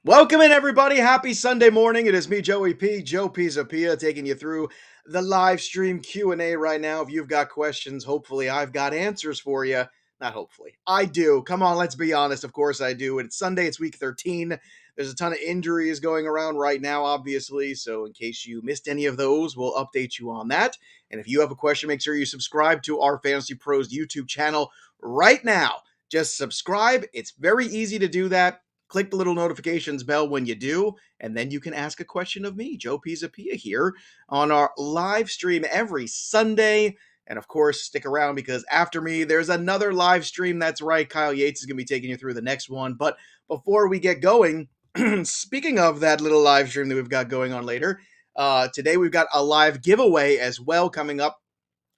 Welcome in, everybody. Happy Sunday morning. It is me, Joe Pisapia, taking you through the live stream Q&A right now. If you've got questions, hopefully I've got answers for you. Not hopefully. I do. Come on, let's be honest. Of course I do. It's Sunday. It's week 13. There's a ton of injuries going around right now, obviously. So in case you missed any of those, we'll update you on that. And if you have a question, make sure you subscribe to our Fantasy Pros YouTube channel right now. Just subscribe. It's very easy to do that. Click the little notifications bell when you do, and then you can ask a question of me, Joe Pisapia, here on our live stream every Sunday. And of course, stick around because after me, there's another live stream. That's right, Kyle Yates is going to be taking you through the next one. But before we get going, speaking of that little live stream that we've got going on later, today we've got a live giveaway as well coming up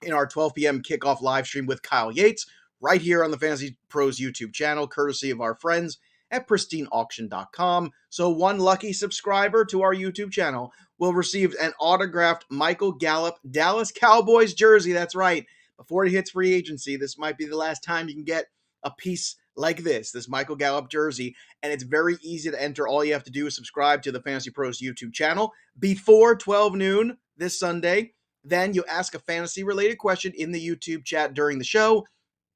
in our 12 p.m. kickoff live stream with Kyle Yates right here on the Fantasy Pros YouTube channel, courtesy of our friends at pristineauction.com. So one lucky subscriber to our YouTube channel will receive an autographed Michael Gallup Dallas Cowboys jersey. That's right. Before he hits free agency, this might be the last time you can get a piece like this Michael Gallup jersey. And it's very easy to enter. All you have to do is subscribe to the Fantasy Pros YouTube channel before 12 noon this Sunday. Then you ask a fantasy-related question in the YouTube chat during the show.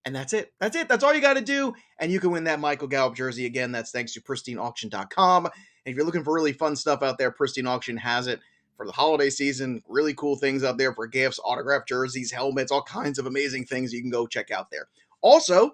And that's it. That's all you got to do. And you can win that Michael Gallup jersey. Again, that's thanks to pristineauction.com. And if you're looking for really fun stuff out there, Pristine Auction has it for the holiday season. Really cool things out there for gifts, autographed jerseys, helmets, all kinds of amazing things you can go check out there. Also,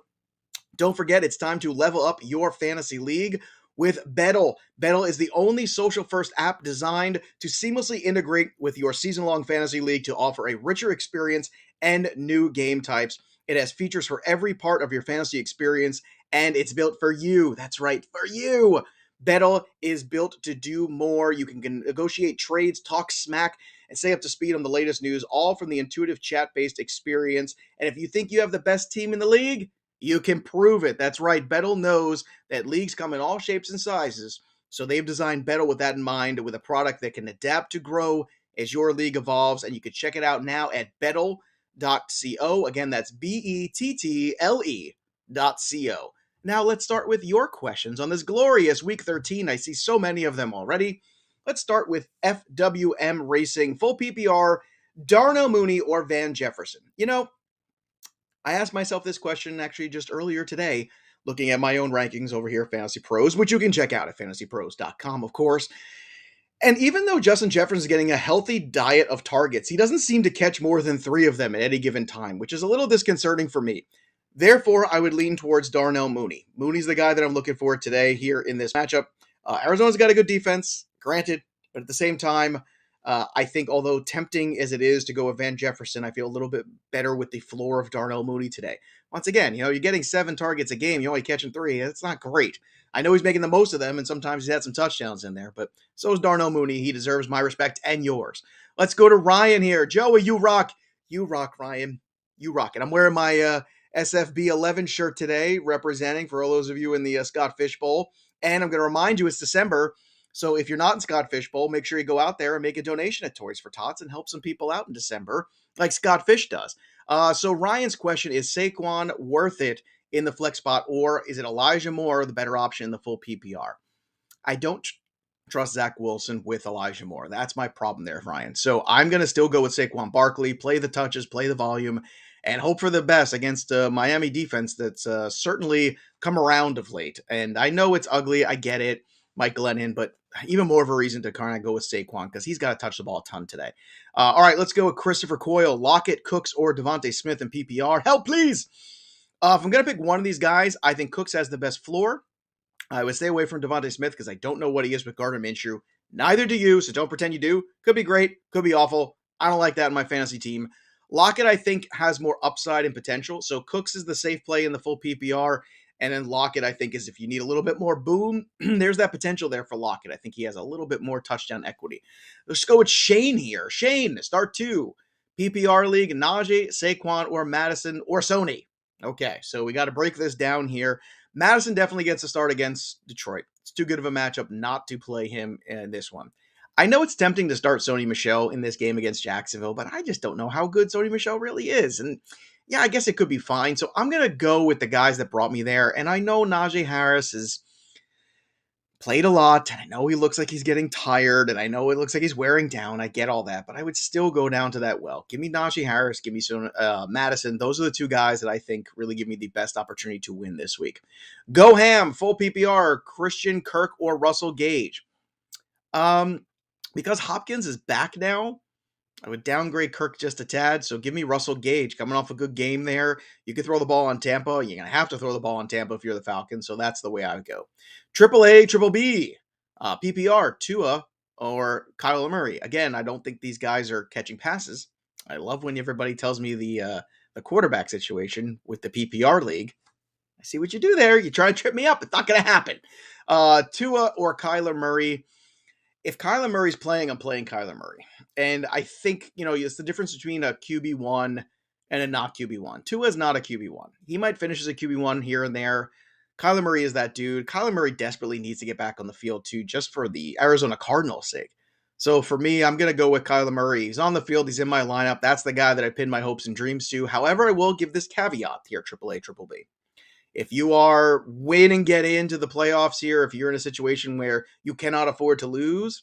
don't forget, it's time to level up your fantasy league with Bettle. Bettle is the only social-first app designed to seamlessly integrate with your season-long fantasy league to offer a richer experience and new game types. It has features for every part of your fantasy experience, and it's built for you. That's right, for you. Bettle is built to do more. You can negotiate trades, talk smack, and stay up to speed on the latest news, all from the intuitive chat-based experience. And if you think you have the best team in the league, you can prove it. That's right. Bettle knows that leagues come in all shapes and sizes, so they've designed Bettle with that in mind, with a product that can adapt to grow as your league evolves. And you can check it out now at Bettle.co. Again, that's BETTLE.co. Now let's start with your questions on this glorious week 13. I see so many of them already. Let's start with FWM Racing, full PPR, Darnell Mooney or Van Jefferson. You know, I asked myself this question actually just earlier today, looking at my own rankings over here at Fantasy Pros, which you can check out at FantasyPros.com, of course. And even though Justin Jefferson is getting a healthy diet of targets, he doesn't seem to catch more than 3 of them at any given time, which is a little disconcerting for me. Therefore, I would lean towards Darnell Mooney. Mooney's the guy that I'm looking for today here in this matchup. Arizona's got a good defense, granted, but at the same time, I think although tempting as it is to go with Van Jefferson, I feel a little bit better with the floor of Darnell Mooney today. Once again, you're getting 7 targets a game, you're only catching 3. That's not great. I know he's making the most of them, and sometimes he's had some touchdowns in there, but so is Darnell Mooney. He deserves my respect and yours. Let's go to Ryan here. Joey, you rock. You rock, Ryan. You rock it. I'm wearing my SFB 11 shirt today, representing for all those of you in the Scott Fish Bowl. And I'm going to remind you, it's December. So if you're not in Scott Fish Bowl, make sure you go out there and make a donation at Toys for Tots and help some people out in December, like Scott Fish does. So Ryan's question is, Saquon worth it in the flex spot, or is it Elijah Moore the better option in the full PPR? I don't trust Zach Wilson with Elijah Moore. That's my problem there, Ryan. So I'm going to still go with Saquon Barkley, play the touches, play the volume, and hope for the best against a Miami defense that's certainly come around of late. And I know it's ugly. I get it, Mike Glennon, but even more of a reason to kind of go with Saquon because he's got to touch the ball a ton today. All right, let's go with Christopher Coyle, Lockett, Cooks, or Devontae Smith in PPR. Help, please. If I'm going to pick one of these guys, I think Cooks has the best floor. I would stay away from Devontae Smith because I don't know what he is with Gardner Minshew. Neither do you, so don't pretend you do. Could be great, could be awful. I don't like that in my fantasy team. Lockett, I think, has more upside and potential. So Cooks is the safe play in the full PPR. And then Lockett, I think, is if you need a little bit more boom, there's that potential there for Lockett. I think he has a little bit more touchdown equity. Let's go with Shane here. Shane, start 2. PPR league, Najee, Saquon, or Madison, or Sony. Okay, so we got to break this down here. Madison definitely gets a start against Detroit. It's too good of a matchup not to play him in this one. I know it's tempting to start Sony Michel in this game against Jacksonville, but I just don't know how good Sony Michel really is. And yeah, I guess it could be fine. So I'm going to go with the guys that brought me there. And I know Najee Harris is Played a lot, and I know he looks like he's getting tired, and I know it looks like he's wearing down. I get all that, but I would still go down to that well. Give me Najee Harris, give me Madison. Those are the two guys that I think really give me the best opportunity to win this week. Go ham, full PPR, Christian Kirk or Russell Gage. Because Hopkins is back now, I would downgrade Kirk just a tad, so give me Russell Gage coming off a good game there. You could throw the ball on Tampa. You're going to have to throw the ball on Tampa if you're the Falcons, so that's the way I would go. Triple A, Triple B, PPR, Tua, or Kyler Murray. Again, I don't think these guys are catching passes. I love when everybody tells me the quarterback situation with the PPR league. I see what you do there. You try to trip me up. It's not going to happen. Tua or Kyler Murray. If Kyler Murray's playing, I'm playing Kyler Murray. And I think, it's the difference between a QB1 and a not QB1. Tua is not a QB1. He might finish as a QB1 here and there. Kyler Murray is that dude. Kyler Murray desperately needs to get back on the field, too, just for the Arizona Cardinals' sake. So for me, I'm going to go with Kyler Murray. He's on the field. He's in my lineup. That's the guy that I pin my hopes and dreams to. However, I will give this caveat here, AAA, Triple B. If you are waiting to get into the playoffs here, if you're in a situation where you cannot afford to lose,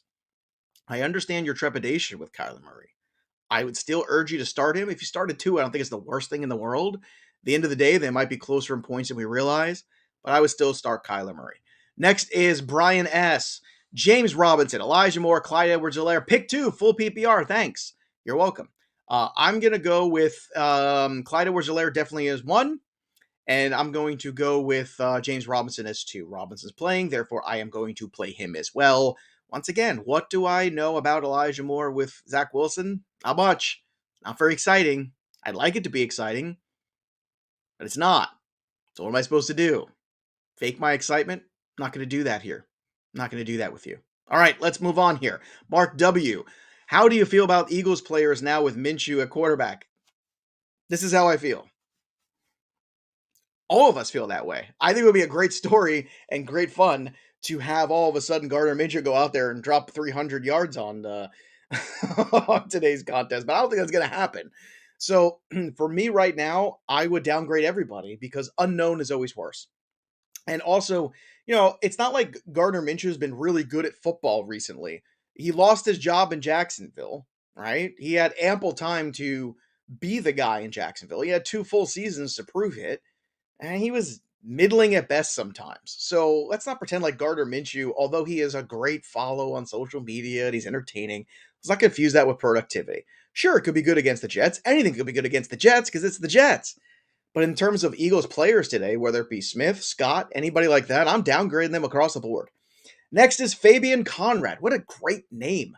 I understand your trepidation with Kyler Murray. I would still urge you to start him. If you started two, I don't think it's the worst thing in the world. At the end of the day, they might be closer in points than we realize, but I would still start Kyler Murray. Next is Brian S. James Robinson, Elijah Moore, Clyde Edwards-Helaire. Pick two, full PPR. Thanks. You're welcome. I'm going to go with Clyde Edwards-Helaire definitely is one. And I'm going to go with James Robinson as two. Robinson's playing, therefore I am going to play him as well. Once again, what do I know about Elijah Moore with Zach Wilson? Not much. Not very exciting. I'd like it to be exciting, but it's not. So what am I supposed to do? Fake my excitement? I'm not going to do that here. I'm not going to do that with you. All right, let's move on here. Mark W. How do you feel about Eagles players now with Minshew at quarterback? This is how I feel. All of us feel that way. I think it would be a great story and great fun to have all of a sudden Gardner Minshew go out there and drop 300 yards on on today's contest, but I don't think that's going to happen. So for me right now, I would downgrade everybody because unknown is always worse. And also, it's not like Gardner Minshew has been really good at football recently. He lost his job in Jacksonville, right? He had ample time to be the guy in Jacksonville. He had 2 full seasons to prove it. And he was middling at best sometimes. So let's not pretend like Gardner Minshew, although he is a great follow on social media and he's entertaining, let's not confuse that with productivity. Sure, it could be good against the Jets. Anything could be good against the Jets because it's the Jets. But in terms of Eagles players today, whether it be Smith, Scott, anybody like that, I'm downgrading them across the board. Next is Fabian Conrad. What a great name.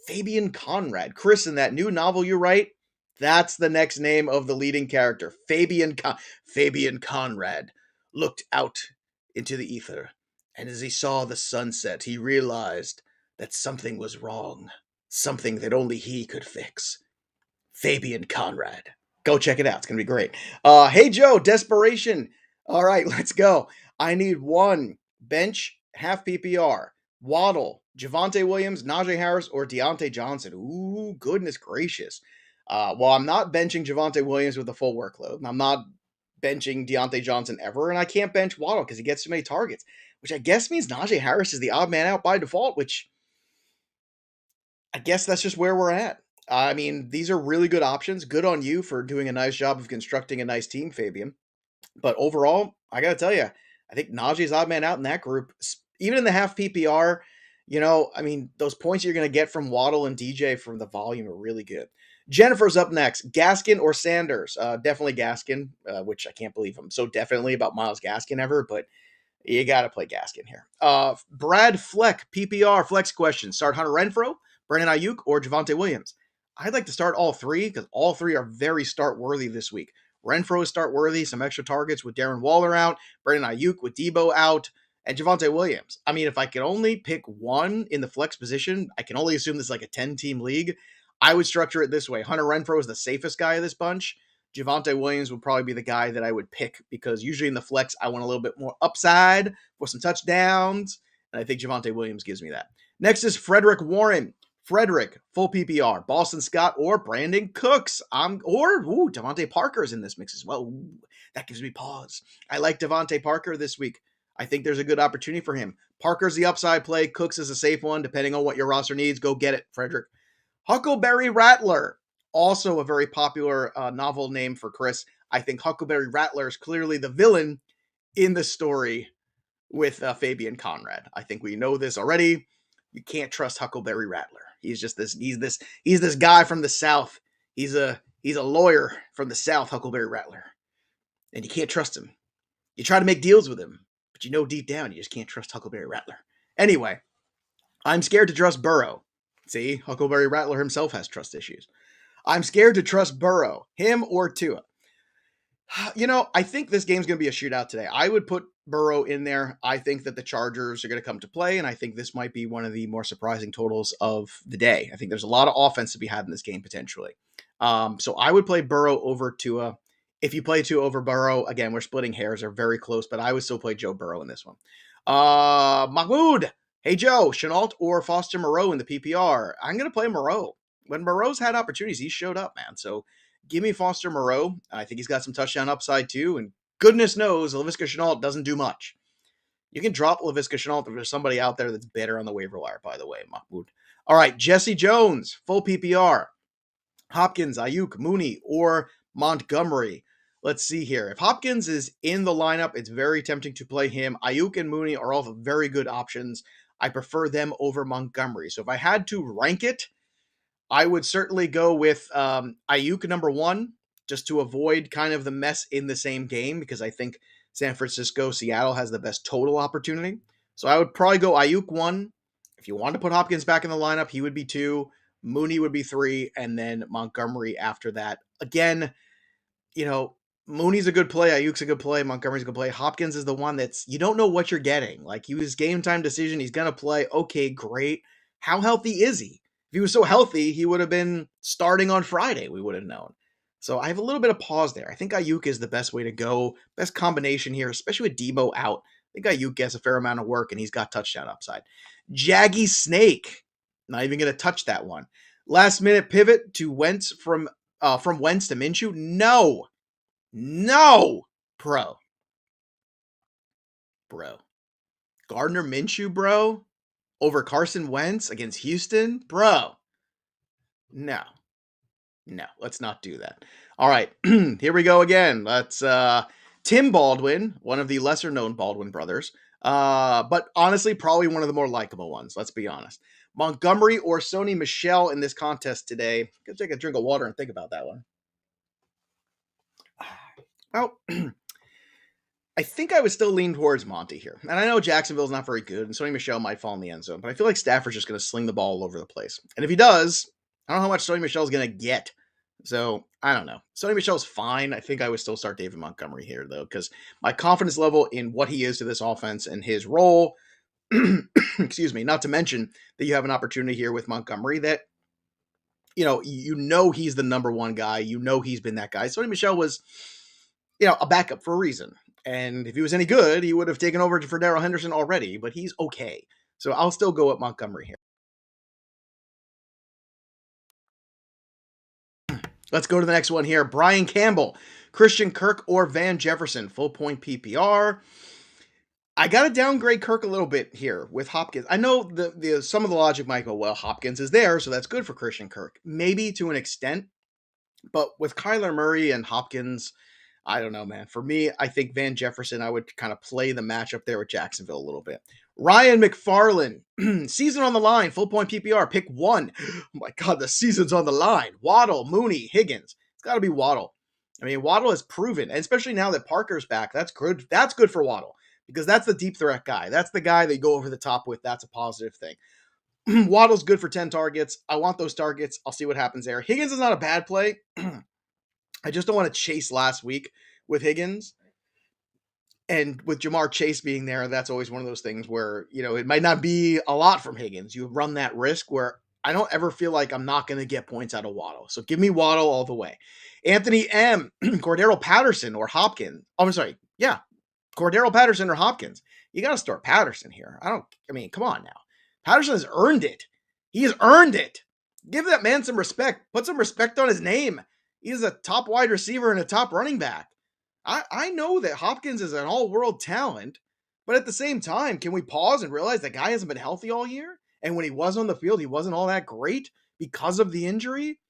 Fabian Conrad. Chris, in that new novel you write, that's the next name of the leading character. Fabian Conrad looked out into the ether, and as he saw the sunset, he realized that something was wrong, something that only he could fix. Fabian Conrad. Go check it out. It's going to be great. Hey, Joe, desperation. All right, let's go. I need one bench, half PPR. Waddle, Javonte Williams, Najee Harris, or Deontay Johnson. Ooh, goodness gracious. Well, I'm not benching Javonte Williams with a full workload. I'm not benching Deontay Johnson ever, and I can't bench Waddle because he gets too many targets, which I guess means Najee Harris is the odd man out by default, which I guess that's just where we're at. I mean, these are really good options. Good on you for doing a nice job of constructing a nice team, Fabian. But overall, I got to tell you, I think Najee's odd man out in that group. Even in the half PPR, those points you're going to get from Waddle and DJ from the volume are really good. Jennifer's up next. Gaskin or Sanders? Definitely Gaskin, which I can't believe I'm so definitely about Myles Gaskin ever, but you got to play Gaskin here. Brad Fleck, PPR, flex question. Start Hunter Renfrow, Brandon Ayuk, or Javonte Williams? I'd like to start all three because all three are very start-worthy this week. Renfrow is start-worthy, some extra targets with Darren Waller out, Brandon Ayuk with Debo out, and Javonte Williams. I mean, if I could only pick one in the flex position, I can only assume this is like a 10-team league. I would structure it this way. Hunter Renfrow is the safest guy of this bunch. Javonte Williams would probably be the guy that I would pick because usually in the flex, I want a little bit more upside for some touchdowns, and I think Javonte Williams gives me that. Next is Frederick Warren. Frederick, full PPR, Boston Scott or Brandon Cooks. Devontae Parker is in this mix as well. Ooh, that gives me pause. I like Devontae Parker this week. I think there's a good opportunity for him. Parker's the upside play. Cooks is a safe one, depending on what your roster needs. Go get it, Frederick. Huckleberry Rattler, also a very popular novel name for Chris. I think Huckleberry Rattler is clearly the villain in the story with Fabian Conrad. I think we know this already. You can't trust Huckleberry Rattler. He's just this. He's this guy from the South. He's a lawyer from the South, Huckleberry Rattler, and you can't trust him. You try to make deals with him, but you know deep down you just can't trust Huckleberry Rattler. Anyway, I'm scared to trust Burrow. See, Huckleberry Rattler himself has trust issues. I'm scared to trust Burrow, him or Tua. I think this game's going to be a shootout today. I would put Burrow in there. I think that the Chargers are going to come to play, and I think this might be one of the more surprising totals of the day. I think there's a lot of offense to be had in this game potentially. So I would play Burrow over Tua. If you play Tua over Burrow, again, we're splitting hairs. They're very close, but I would still play Joe Burrow in this one. Mahmoud. Hey, Joe, Chenault or Foster Moreau in the PPR? I'm going to play Moreau. When Moreau's had opportunities, he showed up, man. So give me Foster Moreau. I think he's got some touchdown upside too. And goodness knows, Laviska Shenault doesn't do much. You can drop Laviska Shenault if there's somebody out there that's better on the waiver wire, by the way, Mahmoud. All right, Jesse Jones, full PPR. Hopkins, Ayuk, Mooney, or Montgomery. Let's see here. If Hopkins is in the lineup, it's very tempting to play him. Ayuk and Mooney are all very good options. I prefer them over Montgomery. So if I had to rank it, I would certainly go with Ayuk number one, just to avoid kind of the mess in the same game, because I think San Francisco, Seattle has the best total opportunity. So I would probably go Ayuk one. If you want to put Hopkins back in the lineup, he would be two. Mooney would be three, and then Montgomery after that. Again, Mooney's a good play. Ayuk's a good play. Montgomery's a good play. Hopkins is the one that's, you don't know what you're getting. Like, he was game time decision. He's going to play. Okay, great. How healthy is he? If he was so healthy, he would have been starting on Friday. We would have known. So I have a little bit of pause there. I think Ayuk is the best way to go. Best combination here, especially with Debo out. I think Ayuk gets a fair amount of work, and he's got touchdown upside. Jaggy Snake. Not even going to touch that one. Last minute pivot to Wentz from Wentz to Minshew. No, bro. Gardner Minshew, bro, over Carson Wentz against Houston, bro. No, let's not do that. All right, here we go again. Let's Tim Baldwin, one of the lesser known Baldwin brothers, but honestly, probably one of the more likable ones. Let's be honest. Montgomery or Sony Michel in this contest today. Go take a drink of water and think about that one. Well, I think I would still lean towards Monty here. And I know Jacksonville's not very good, and Sony Michel might fall in the end zone, but I feel like Stafford's just going to sling the ball all over the place. And if he does, I don't know how much Sony Michel's going to get. So, I don't know. Sony Michel's fine. I think I would still start David Montgomery here, though, because my confidence level in what he is to this offense and his role, excuse me, not to mention that you have an opportunity here with Montgomery that, he's the number one guy. He's been that guy. Sony Michel was, a backup for a reason. And if he was any good, he would have taken over for Darrell Henderson already, but he's okay. So I'll still go with Montgomery here. Let's go to the next one here. Brian Campbell, Christian Kirk or Van Jefferson, full point PPR. I got to downgrade Kirk a little bit here with Hopkins. I know the some of the logic might go, well, Hopkins is there, so that's good for Christian Kirk. Maybe to an extent, but with Kyler Murray and Hopkins, I don't know, man. For me, I think Van Jefferson, I would kind of play the matchup there with Jacksonville a little bit. Ryan McFarland, season on the line, full point PPR, pick one. Oh my God, the season's on the line. Waddle, Mooney, Higgins. It's got to be Waddle. I mean, Waddle has proven, and especially now that Parker's back, that's good. That's good for Waddle because that's the deep threat guy. That's the guy they go over the top with. That's a positive thing. Waddle's good for 10 targets. I want those targets. I'll see what happens there. Higgins is not a bad play. I just don't want to chase last week with Higgins. And with Jamar Chase being there, that's always one of those things where, it might not be a lot from Higgins. You run that risk where I don't ever feel like I'm not going to get points out of Waddle. So give me Waddle all the way. Anthony M., Cordero Patterson or Hopkins. Oh, I'm sorry. Yeah. Cordero Patterson or Hopkins. You got to start Patterson here. Come on now. Patterson has earned it. He has earned it. Give that man some respect. Put some respect on his name. He's a top wide receiver and a top running back. I know that Hopkins is an all-world talent, But at the same time, can we pause and realize that guy hasn't been healthy all year? And when he was on the field, he wasn't all that great because of the injury.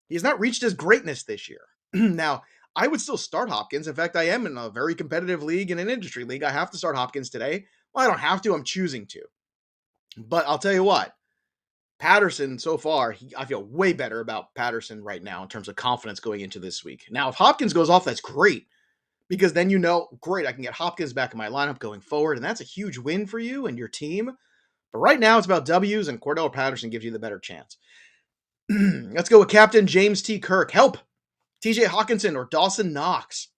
He's not reached his greatness this year. Now, I would still start Hopkins. In fact, I am in a very competitive league, in an industry league. I have to start Hopkins today. Well, I don't have to. I'm choosing to. But I'll tell you what, Patterson so far, I feel way better about Patterson right now in terms of confidence going into this week. Now, if Hopkins goes off, that's great because then great, I can get Hopkins back in my lineup going forward, and that's a huge win for you and your team. But right now, it's about W's, and Cordell Patterson gives you the better chance. Let's go with Captain James T. Kirk. Help! TJ Hawkinson or Dawson Knox.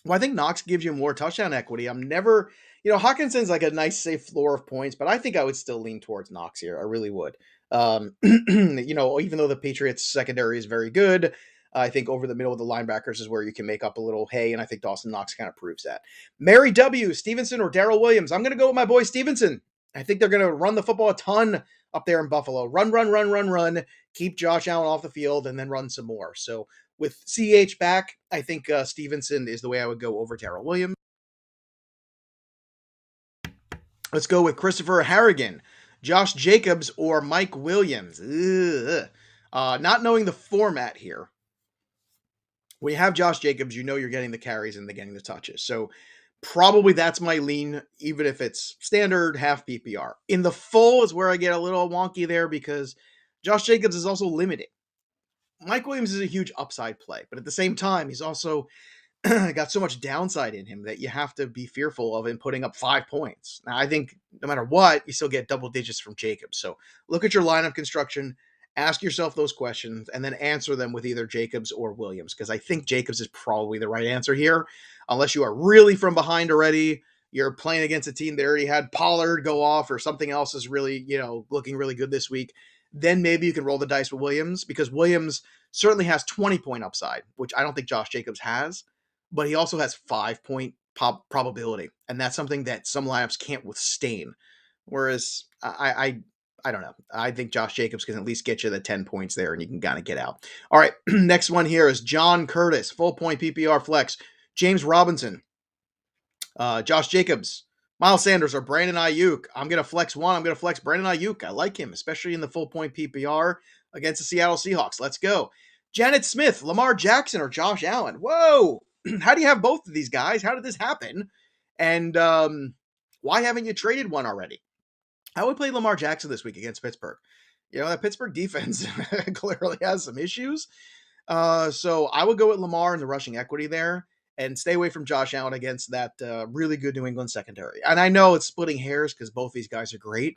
Well, I think Knox gives you more touchdown equity. Hawkinson's like a nice safe floor of points, but I think I would still lean towards Knox here. I really would. Even though the Patriots secondary is very good, I think over the middle of the linebackers is where you can make up a little hay, and I think Dawson Knox kind of proves that. Mary W., Stevenson or Darrell Williams. I'm going to go with my boy Stevenson. I think they're going to run the football a ton up there in Buffalo. Run. Keep Josh Allen off the field, and then run some more. So with CH back, I think Stevenson is the way I would go over Darrell Williams. Let's go with Christopher Harrigan, Josh Jacobs, or Mike Williams. Not knowing the format here. When you have Josh Jacobs, you know you're getting the carries and getting the touches. So probably that's my lean, even if it's standard half PPR. In the full is where I get a little wonky there because Josh Jacobs is also limited. Mike Williams is a huge upside play, but at the same time, he's also got so much downside in him that you have to be fearful of him putting up 5 points. Now, I think no matter what, you still get double digits from Jacobs. So look at your lineup construction, ask yourself those questions, and then answer them with either Jacobs or Williams, because I think Jacobs is probably the right answer here, unless you are really from behind already. You're playing against a team that already had Pollard go off or something else is really, looking really good this week. Then maybe you can roll the dice with Williams because Williams certainly has 20-point upside, which I don't think Josh Jacobs has, but he also has 5-point probability. And that's something that some lineups can't withstand. Whereas I don't know. I think Josh Jacobs can at least get you the 10 points there and you can kind of get out. All right. Next one here is John Curtis, full point PPR flex, James Robinson, Josh Jacobs, Miles Sanders, or Brandon Ayuk. I'm going to flex one. I'm going to flex Brandon Ayuk. I like him, especially in the full point PPR against the Seattle Seahawks. Let's go. Janet Smith, Lamar Jackson, or Josh Allen. Whoa. How do you have both of these guys? How did this happen? And why haven't you traded one already? I would play Lamar Jackson this week against Pittsburgh. That Pittsburgh defense clearly has some issues. So I would go with Lamar and the rushing equity there and stay away from Josh Allen against that really good New England secondary. And I know it's splitting hairs because both these guys are great.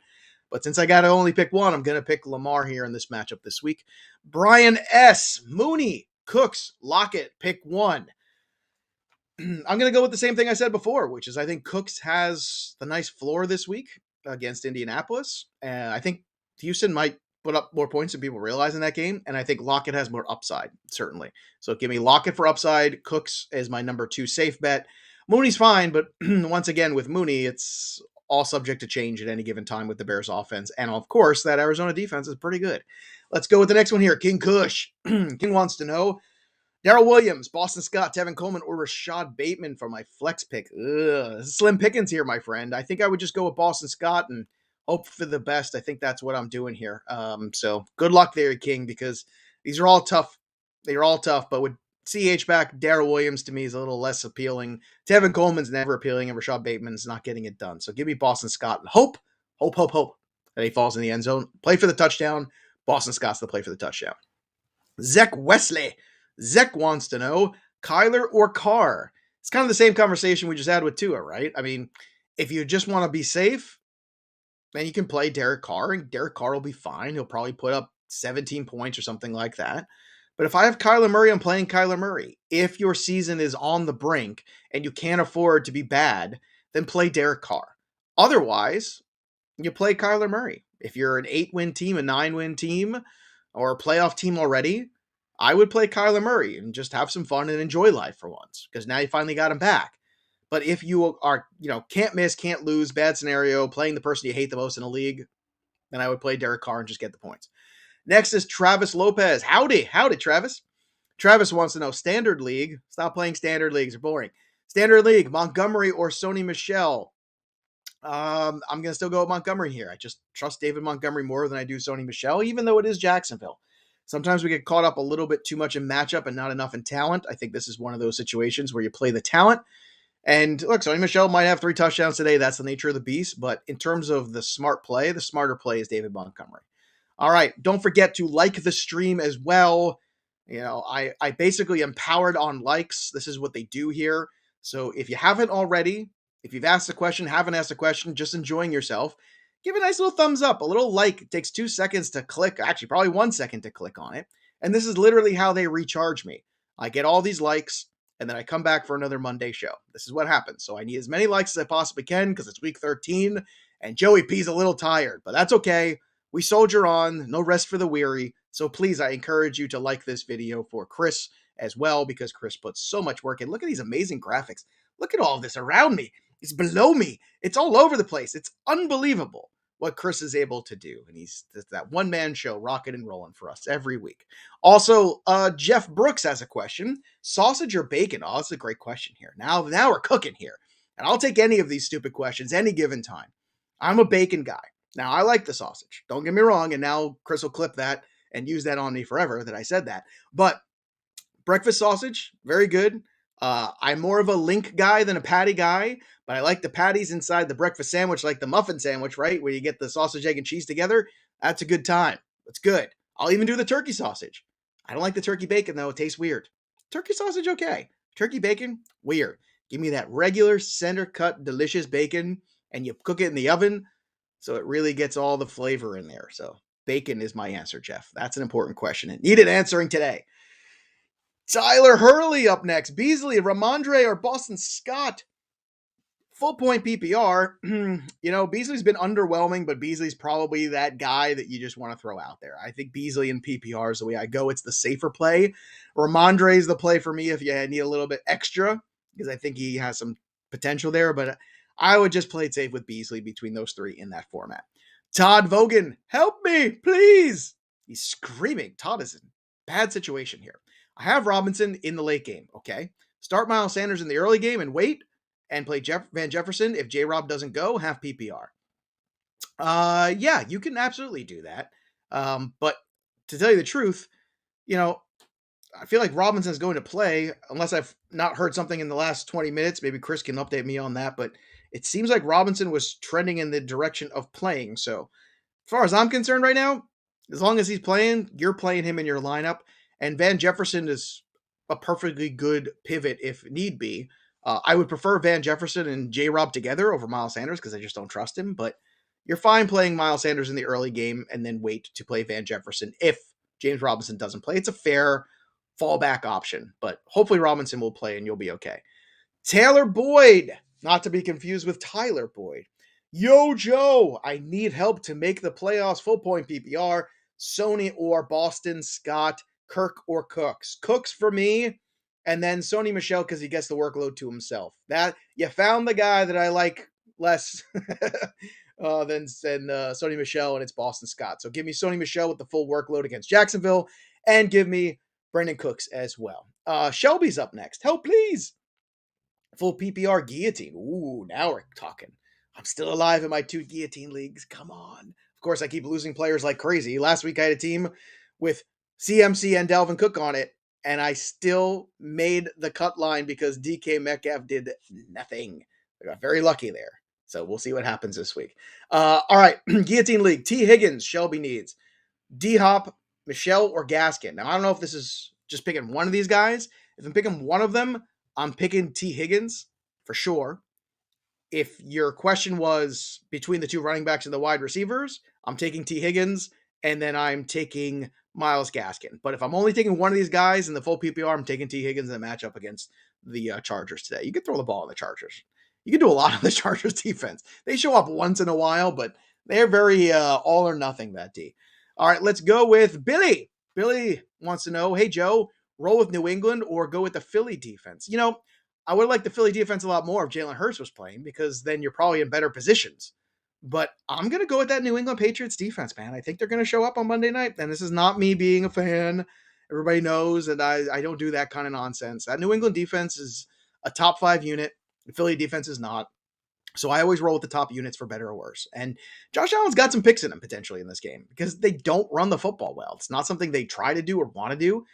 But since I got to only pick one, I'm going to pick Lamar here in this matchup this week. Brian S., Mooney, Cooks, Lockett, pick one. I'm going to go with the same thing I said before, which is I think Cooks has the nice floor this week against Indianapolis. And I think Houston might put up more points than people realize in that game. And I think Lockett has more upside, certainly. So give me Lockett for upside. Cooks is my number 2 safe bet. Mooney's fine, but once again, with Mooney, it's all subject to change at any given time with the Bears offense. And of course, that Arizona defense is pretty good. Let's go with the next one here. King Kush. King wants to know, Darrell Williams, Boston Scott, Tevin Coleman, or Rashad Bateman for my flex pick. Slim pickings here, my friend. I think I would just go with Boston Scott and hope for the best. I think that's what I'm doing here. So good luck there, King, because these are all tough. They're all tough, but with CH back, Darrell Williams to me is a little less appealing. Tevin Coleman's never appealing, and Rashad Bateman's not getting it done. So give me Boston Scott and hope that he falls in the end zone. Play for the touchdown. Boston Scott's the play for the touchdown. Zach Wesley. Zach wants to know, Kyler or Carr? It's kind of the same conversation we just had with Tua, right? I mean, if you just want to be safe, then you can play Derek Carr, and Derek Carr will be fine. He'll probably put up 17 points or something like that. But if I have Kyler Murray, I'm playing Kyler Murray. If your season is on the brink and you can't afford to be bad, then play Derek Carr. Otherwise, you play Kyler Murray. If you're an 8-win team, a 9-win team, or a playoff team already, I would play Kyler Murray and just have some fun and enjoy life for once, because now you finally got him back. But if you are, can't miss, can't lose, bad scenario, playing the person you hate the most in a league, then I would play Derek Carr and just get the points. Next is Travis Lopez. Howdy, Travis. Travis wants to know, Standard League. Stop playing Standard Leagues. They're boring. Standard League, Montgomery or Sony Michel. I'm going to still go with Montgomery here. I just trust David Montgomery more than I do Sony Michel, even though it is Jacksonville. Sometimes we get caught up a little bit too much in matchup and not enough in talent. I think this is one of those situations where you play the talent. And look, Sony Michel might have 3 touchdowns today. That's the nature of the beast. But in terms of the smart play, the smarter play is David Montgomery. All right. Don't forget to like the stream as well. I basically am powered on likes. This is what they do here. So if you haven't already, if you've asked a question, haven't asked a question, just enjoying yourself, give a nice little thumbs up, a little like. It takes 2 seconds to click, actually, probably 1 second to click on it. And this is literally how they recharge me. I get all these likes, and then I come back for another Monday show. This is what happens. So I need as many likes as I possibly can because it's week 13, and Joey P's a little tired, but that's okay. We soldier on, no rest for the weary. So please, I encourage you to like this video for Chris as well, because Chris puts so much work in. Look at these amazing graphics. Look at all of this around me. It's below me. It's all over the place. It's unbelievable what Chris is able to do. And he's that one-man show, rocking and rolling for us every week. Also, Jeff Brooks has a question. Sausage or bacon? Oh, that's a great question here. Now we're cooking here. And I'll take any of these stupid questions any given time. I'm a bacon guy. Now, I like the sausage. Don't get me wrong. And now Chris will clip that and use that on me forever that I said that. But breakfast sausage, very good. I'm more of a link guy than a patty guy, but I like the patties inside the breakfast sandwich, like the muffin sandwich, right? Where you get the sausage, egg, and cheese together. That's a good time. It's good. I'll even do the turkey sausage. I don't like the turkey bacon, though. It tastes weird. Turkey sausage, okay. Turkey bacon, weird. Give me that regular center cut, delicious bacon, and you cook it in the oven so it really gets all the flavor in there. So bacon is my answer, Jeff. That's an important question. It needed answering today. Tyler Hurley up next. Beasley, Ramondre, or Boston Scott? Full point PPR. Beasley's been underwhelming, but Beasley's probably that guy that you just want to throw out there. I think Beasley in PPR is the way I go. It's the safer play. Ramondre is the play for me if you need a little bit extra, because I think he has some potential there, but I would just play it safe with Beasley between those 3 in that format. Todd Vogan, help me, please. He's screaming. Todd is in a bad situation here. I have Robinson in the late game, okay? Start Miles Sanders in the early game and wait, and play Van Jefferson. If J-Rob doesn't go, have PPR. Yeah, you can absolutely do that. But to tell you the truth, I feel like Robinson's going to play, unless I've not heard something in the last 20 minutes. Maybe Chris can update me on that, but it seems like Robinson was trending in the direction of playing. So as far as I'm concerned right now, as long as he's playing, you're playing him in your lineup. And Van Jefferson is a perfectly good pivot if need be. I would prefer Van Jefferson and J-Rob together over Miles Sanders because I just don't trust him. But you're fine playing Miles Sanders in the early game and then wait to play Van Jefferson if James Robinson doesn't play. It's a fair fallback option, but hopefully Robinson will play and you'll be okay. Taylor Boyd, not to be confused with Tyler Boyd. Yo, Joe, I need help to make the playoffs. Full point PPR. Sony or Boston Scott, Kirk or Cooks. Cooks for me, and then Sony Michel because he gets the workload to himself. That you found the guy that I like less than Sony Michel, and it's Boston Scott. So give me Sony Michel with the full workload against Jacksonville, and give me Brandon Cooks as well. Shelby's up next. Help, please. Full PPR guillotine. Ooh, now we're talking. I'm still alive in my 2 guillotine leagues. Come on. Of course, I keep losing players like crazy. Last week I had a team with CMC and Dalvin Cook on it, and I still made the cut line because DK Metcalf did nothing. I got very lucky there. So we'll see what happens this week. All right, Guillotine League. T. Higgins, Shelby needs. D-Hop, Michelle, or Gaskin. Now, I don't know if this is just picking one of these guys. If I'm picking one of them, I'm picking T. Higgins for sure. If your question was between the 2 running backs and the wide receivers, I'm taking T. Higgins, and then I'm taking Myles Gaskin. But if I'm only taking one of these guys in the full PPR, I'm taking T. Higgins in the matchup against the Chargers today. You can throw the ball on the Chargers. You can do a lot on the Chargers defense. They show up once in a while, but they're very all or nothing, that D. All right, let's go with Billy. Billy wants to know, hey, Joe, roll with New England or go with the Philly defense? I would like the Philly defense a lot more if Jalen Hurts was playing, because then you're probably in better positions. But I'm going to go with that New England Patriots defense, man. I think they're going to show up on Monday night. And this is not me being a fan. Everybody knows that I don't do that kind of nonsense. That New England defense is a top 5 unit. The Philly defense is not. So I always roll with the top units for better or worse. And Josh Allen's got some picks in him potentially in this game because they don't run the football well. It's not something they try to do or want to do.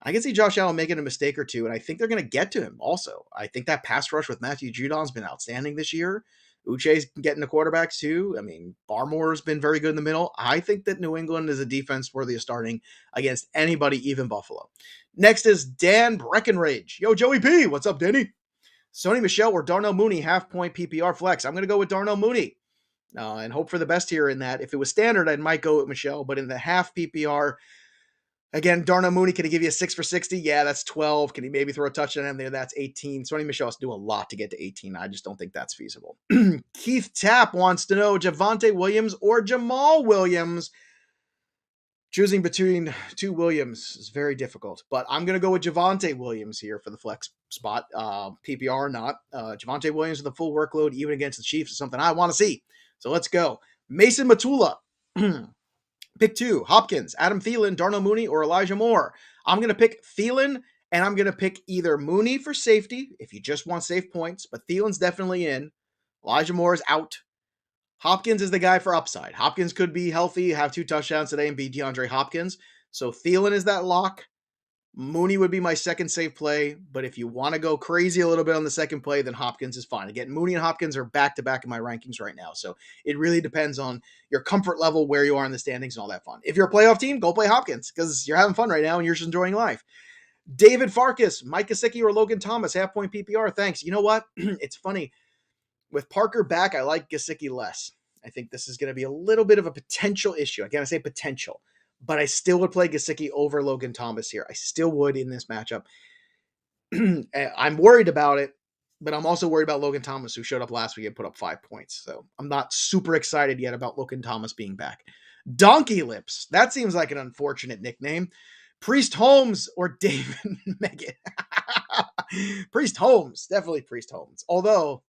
I can see Josh Allen making a mistake or two, and I think they're going to get to him also. I think that pass rush with Matthew Judon's been outstanding this year. Uche's getting the quarterbacks too. I mean, Barmore's been very good in the middle. I think that New England is a defense worthy of starting against anybody, even Buffalo. Next is Dan Breckenridge. Yo, Joey P. What's up, Danny? Sony Michel or Darnell Mooney, half-point PPR flex. I'm going to go with Darnell Mooney and hope for the best here in that. If it was standard, I might go with Michel, but in the half PPR, again, Darnell Mooney, can he give you a 6 for 60? Yeah, that's 12. Can he maybe throw a touchdown in there? That's 18. Sony Michel has to do a lot to get to 18. I just don't think that's feasible. Keith Tapp wants to know Javonte Williams or Jamal Williams. Choosing between two Williams is very difficult, but I'm going to go with Javonte Williams here for the flex spot. PPR or not. Javonte Williams with a full workload, even against the Chiefs, is something I want to see. So let's go. Mason Matula. Pick 2, Hopkins, Adam Thielen, Darnell Mooney, or Elijah Moore. I'm going to pick Thielen, and I'm going to pick either Mooney for safety, if you just want safe points, but Thielen's definitely in. Elijah Moore is out. Hopkins is the guy for upside. Hopkins could be healthy, have 2 touchdowns today, and be DeAndre Hopkins. So Thielen is that lock. Mooney would be my second safe play, but if you want to go crazy a little bit on the second play, then Hopkins is fine. Again, Mooney and Hopkins are back-to-back in my rankings right now, so it really depends on your comfort level, where you are in the standings, and all that fun. If you're a playoff team, go play Hopkins, because you're having fun right now, and you're just enjoying life. David Farkas, Mike Gesicki, or Logan Thomas, half-point PPR, thanks. You know what? It's funny. With Parker back, I like Gesicki less. I think this is going to be a little bit of a potential issue. Again, I say potential, but I still would play Gesicki over Logan Thomas here. I still would in this matchup. I'm worried about it, but I'm also worried about Logan Thomas, who showed up last week and put up 5 points. So I'm not super excited yet about Logan Thomas being back. Donkey Lips. That seems like an unfortunate nickname. Priest Holmes or David Meggett. Priest Holmes. Definitely Priest Holmes. Although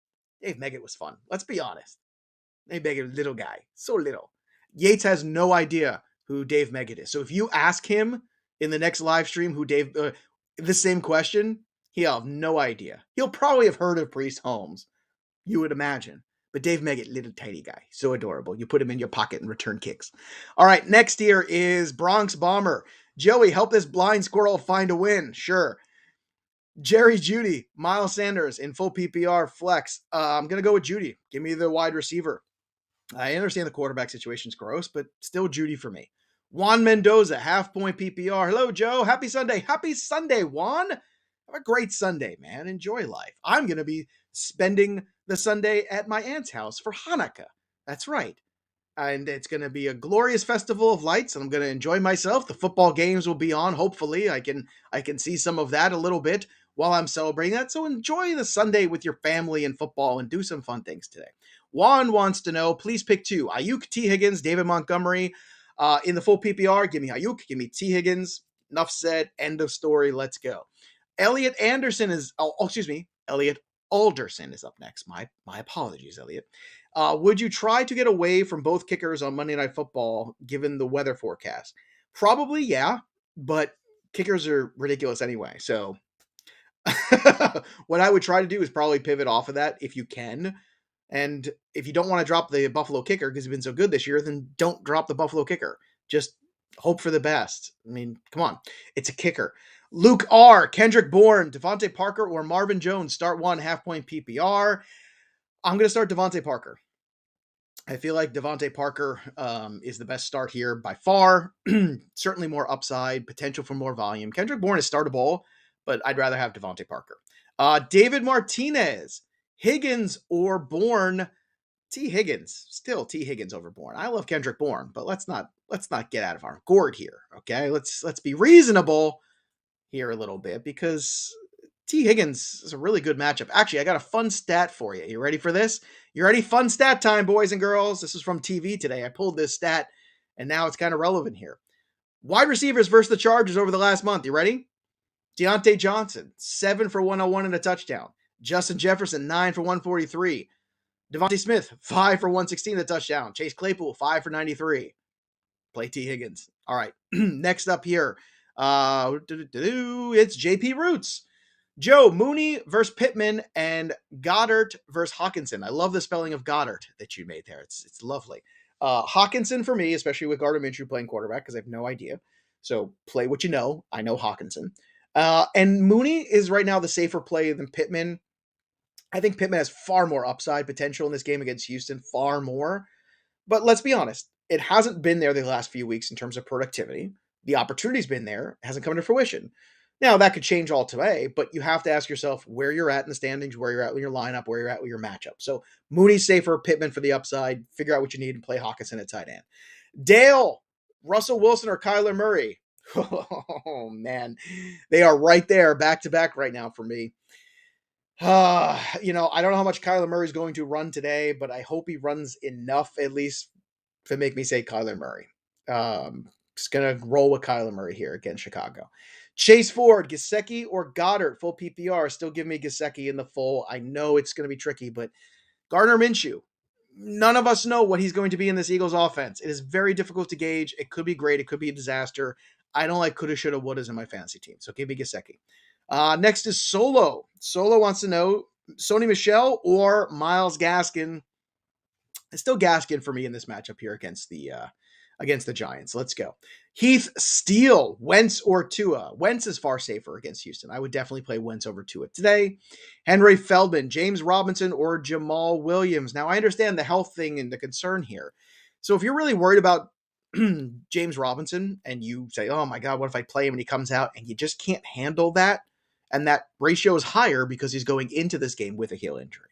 Dave Meggett was fun. Let's be honest. Dave Meggett, little guy. So little. Yates has no idea who Dave Meggett is. So if you ask him in the next live stream who the same question, he'll have no idea. He'll probably have heard of Priest Holmes, you would imagine. But Dave Meggett, little tiny guy. So adorable. You put him in your pocket and return kicks. All right, next here is Bronx Bomber. Joey, help this blind squirrel find a win. Sure. Jerry Jeudy, Miles Sanders in full PPR flex. I'm going to go with Jeudy. Give me the wide receiver. I understand the quarterback situation's gross, but still Jeudy for me. Juan Mendoza, half-point PPR. Hello, Joe. Happy Sunday. Happy Sunday, Juan. Have a great Sunday, man. Enjoy life. I'm going to be spending the Sunday at my aunt's house for Hanukkah. That's right. And it's going to be a glorious festival of lights, and I'm going to enjoy myself. The football games will be on. Hopefully, I can see some of that a little bit while I'm celebrating that. So enjoy the Sunday with your family and football and do some fun things today. Juan wants to know, please pick 2. Ayuk, T. Higgins, David Montgomery. In the full PPR, give me Ayuk, give me T. Higgins. Enough said. End of story. Let's go. Elliot Alderson is up next. My apologies, Elliot. Would you try to get away from both kickers on Monday Night Football given the weather forecast? Probably, yeah, but kickers are ridiculous anyway. So what I would try to do is probably pivot off of that if you can. And if you don't want to drop the Buffalo kicker because he's been so good this year, then don't drop the Buffalo kicker. Just hope for the best. I mean, come on. It's a kicker. Luke R., Kendrick Bourne, Devontae Parker, or Marvin Jones. Start 1, half-point PPR. I'm going to start Devontae Parker. I feel like Devontae Parker is the best start here by far. Certainly more upside, potential for more volume. Kendrick Bourne is startable, but I'd rather have Devontae Parker. David Martinez, Higgins or Bourne. T. Higgins, still T. Higgins over Bourne. I love Kendrick Bourne, but let's not get out of our gourd here, okay? Let's be reasonable here a little bit because T. Higgins is a really good matchup. Actually, I got a fun stat for you. You ready for this? You ready? Fun stat time, boys and girls. This is from TV today. I pulled this stat, and now it's kind of relevant here. Wide receivers versus the Chargers over the last month. You ready? Deontay Johnson, 7 for 101 and a touchdown. Justin Jefferson, 9 for 143. Devontae Smith, 5 for 116 and a touchdown. Chase Claypool, 5 for 93. Play T. Higgins. All right. Next up here, it's JP Roots. Joe, Mooney versus Pittman and Goddard versus Hawkinson. I love the spelling of Goddard that you made there. It's lovely. Hawkinson for me, especially with Gardner Minshew playing quarterback, because I have no idea. So play what you know. I know Hawkinson. And Mooney is right now the safer play than Pittman. I think Pittman has far more upside potential in this game against Houston, far more. But let's be honest, it hasn't been there the last few weeks in terms of productivity. The opportunity's been there, it hasn't come to fruition. Now, that could change all today, but you have to ask yourself where you're at in the standings, where you're at with your lineup, where you're at with your matchup. So Mooney's safer, Pittman for the upside. Figure out what you need and play Hawkinson at tight end. Dale, Russell Wilson or Kyler Murray? Oh, man. They are right there, back to back right now for me. I don't know how much Kyler Murray's going to run today, but I hope he runs enough at least to make me say Kyler Murray. Just gonna roll with Kyler Murray here against Chicago. Chase Ford, Gesicki or Goddard, full PPR. Still give me Gesicki in the full. I know it's gonna be tricky, but Gardner Minshew. None of us know what he's going to be in this Eagles offense. It is very difficult to gauge. It could be great. It could be a disaster. I don't like coulda, shoulda, wouldas in my fantasy team. So give me Gesicki. Next is Solo. Solo wants to know Sony Michel or Myles Gaskin. It's still Gaskin for me in this matchup here against the Giants. Let's go. Heath Steele, Wentz or Tua. Wentz is far safer against Houston. I would definitely play Wentz over Tua today. Henry Feldman, James Robinson or Jamal Williams. Now I understand the health thing and the concern here. So if you're really worried about James Robinson and you say, oh my God, what if I play him and he comes out and you just can't handle that? And that ratio is higher because he's going into this game with a heel injury.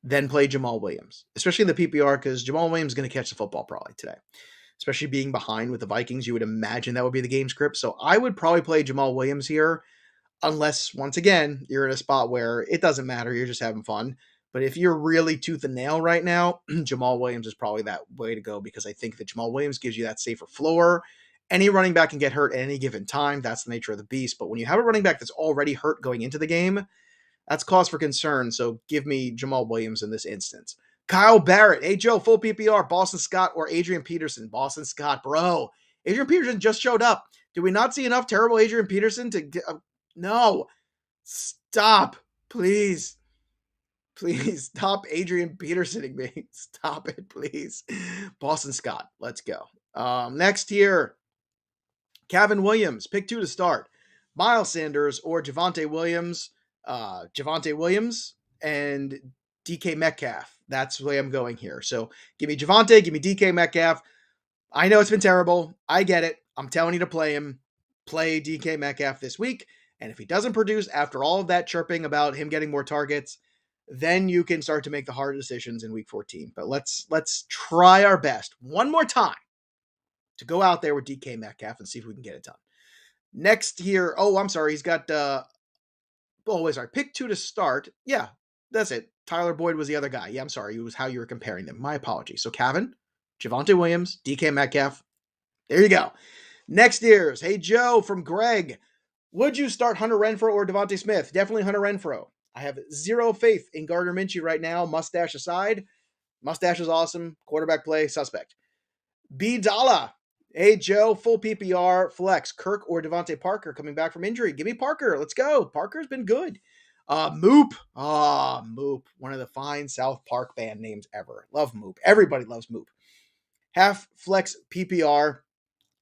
Then play Jamal Williams, especially in the PPR, because Jamal Williams is going to catch the football probably today. Especially being behind with the Vikings, you would imagine that would be the game script. So I would probably play Jamal Williams here, unless, once again, you're in a spot where it doesn't matter, you're just having fun. But if you're really tooth and nail right now, Jamal Williams is probably that way to go, because I think that Jamal Williams gives you that safer floor. Any running back can get hurt at any given time. That's the nature of the beast. But when you have a running back that's already hurt going into the game, that's cause for concern. So give me Jamal Williams in this instance. Kyle Barrett. Hey, Joe, full PPR, Boston Scott or Adrian Peterson? Boston Scott, bro. Adrian Peterson just showed up. Did we not see enough terrible Adrian Peterson to get... No. Stop. Please. Please stop Adrian Petersoning me. Stop it, please. Boston Scott. Let's go. Next here. Kevin Williams. Pick 2 to start. Miles Sanders or Javonte Williams. Javonte Williams and DK Metcalf. That's the way I'm going here. So give me Javonte, give me DK Metcalf. I know it's been terrible. I get it. I'm telling you to play him. Play DK Metcalf this week. And if he doesn't produce after all of that chirping about him getting more targets, then you can start to make the hard decisions in week 14. But let's try our best one more time to go out there with DK Metcalf and see if we can get it done. Next here, I'm sorry, he's got pick 2 to start. Yeah, that's it. Tyler Boyd was the other guy. Yeah, I'm sorry. It was how you were comparing them. My apologies. So Kevin, Javonte Williams, DK Metcalf. There you go. Next year's, hey Joe from Greg. Would you start Hunter Renfrow or Devontae Smith? Definitely Hunter Renfrow. I have zero faith in Gardner Minshew right now, mustache aside. Mustache is awesome. Quarterback play, suspect. B. Dalla. Hey, Joe, full PPR, flex. Kirk or Devontae Parker coming back from injury. Give me Parker. Let's go. Parker's been good. Moop. Moop. One of the fine South Park band names ever. Love Moop. Everybody loves Moop. Half flex PPR.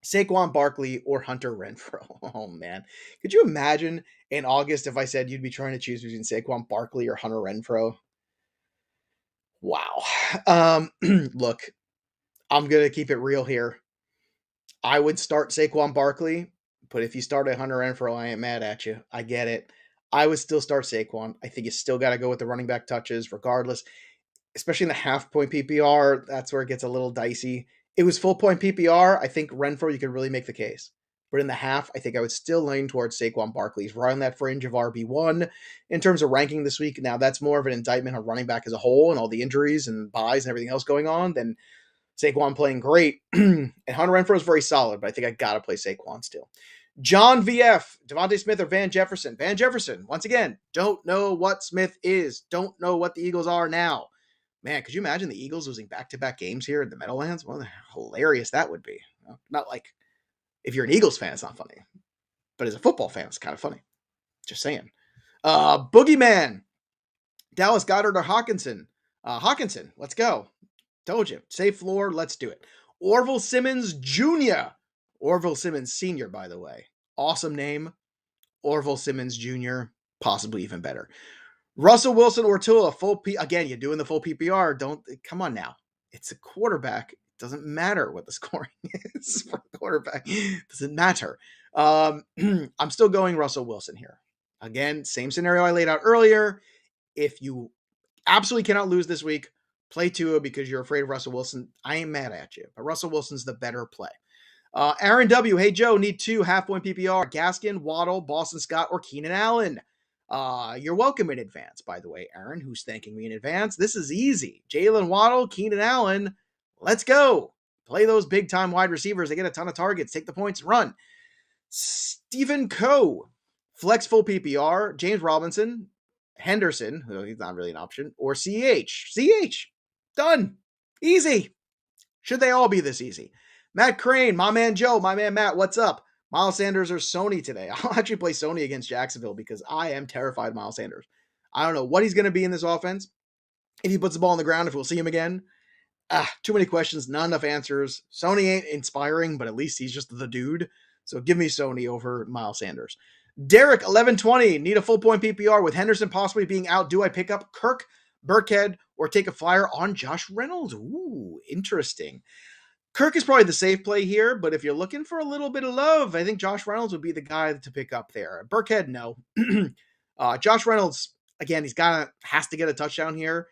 Saquon Barkley or Hunter Renfrow. Oh, man. Could you imagine in August if I said you'd be trying to choose between Saquon Barkley or Hunter Renfrow? Wow. Look, I'm going to keep it real here. I would start Saquon Barkley, but if you start at Hunter Renfrow, I ain't mad at you. I get it. I would still start Saquon. I think you still got to go with the running back touches regardless, especially in the half-point PPR. That's where it gets a little dicey. It was full-point PPR. I think Renfrow, you could really make the case. But in the half, I think I would still lean towards Saquon Barkley. He's right on that fringe of RB1 in terms of ranking this week. Now, that's more of an indictment on running back as a whole and all the injuries and buys and everything else going on than Saquon playing great. And Hunter Renfrow is very solid, but I think I got to play Saquon still. John VF, Devontae Smith or Van Jefferson? Van Jefferson, once again, don't know what Smith is. Don't know what the Eagles are now. Man, could you imagine the Eagles losing back-to-back games here in the Meadowlands? Well, hilarious that would be. Not like if you're an Eagles fan, it's not funny. But as a football fan, it's kind of funny. Just saying. Boogeyman, Dallas Goddard or Hawkinson. Hawkinson, let's go. Told you. Safe floor, let's do it. Orville Simmons Jr. Orville Simmons Sr., by the way. Awesome name. Orville Simmons Jr., possibly even better. Russell Wilson or Tua, again, you're doing the full PPR. Come on now. It's a quarterback. It doesn't matter what the scoring is for a quarterback. It doesn't matter. I'm still going Russell Wilson here. Again, same scenario I laid out earlier. If you absolutely cannot lose this week, play Tua because you're afraid of Russell Wilson. I ain't mad at you, but Russell Wilson's the better play. Aaron W. Hey, Joe, need 2 half-point PPR. Gaskin, Waddle, Boston Scott, or Keenan Allen. You're welcome in advance, by the way, Aaron, who's thanking me in advance. This is easy. Jalen Waddle, Keenan Allen. Let's go. Play those big-time wide receivers. They get a ton of targets. Take the points and run. Stephen Coe, flex full PPR. James Robinson, Henderson, who he's not really an option, or CH. CH. Done. Easy. Should they all be this easy? Matt Crane, my man Joe, my man Matt, what's up? Miles Sanders or Sony today? I'll actually play Sony against Jacksonville because I am terrified of Miles Sanders. I don't know what he's going to be in this offense. If he puts the ball on the ground, if we'll see him again. Too many questions, not enough answers. Sony ain't inspiring, but at least he's just the dude. So give me Sony over Miles Sanders. Derek, 1120, need a full point PPR with Henderson possibly being out. Do I pick up Kirk, Burkhead, or take a flyer on Josh Reynolds? Ooh, interesting. Kirk is probably the safe play here, but if you're looking for a little bit of love, I think Josh Reynolds would be the guy to pick up there. Burkhead, no. Josh Reynolds, again, has to get a touchdown here.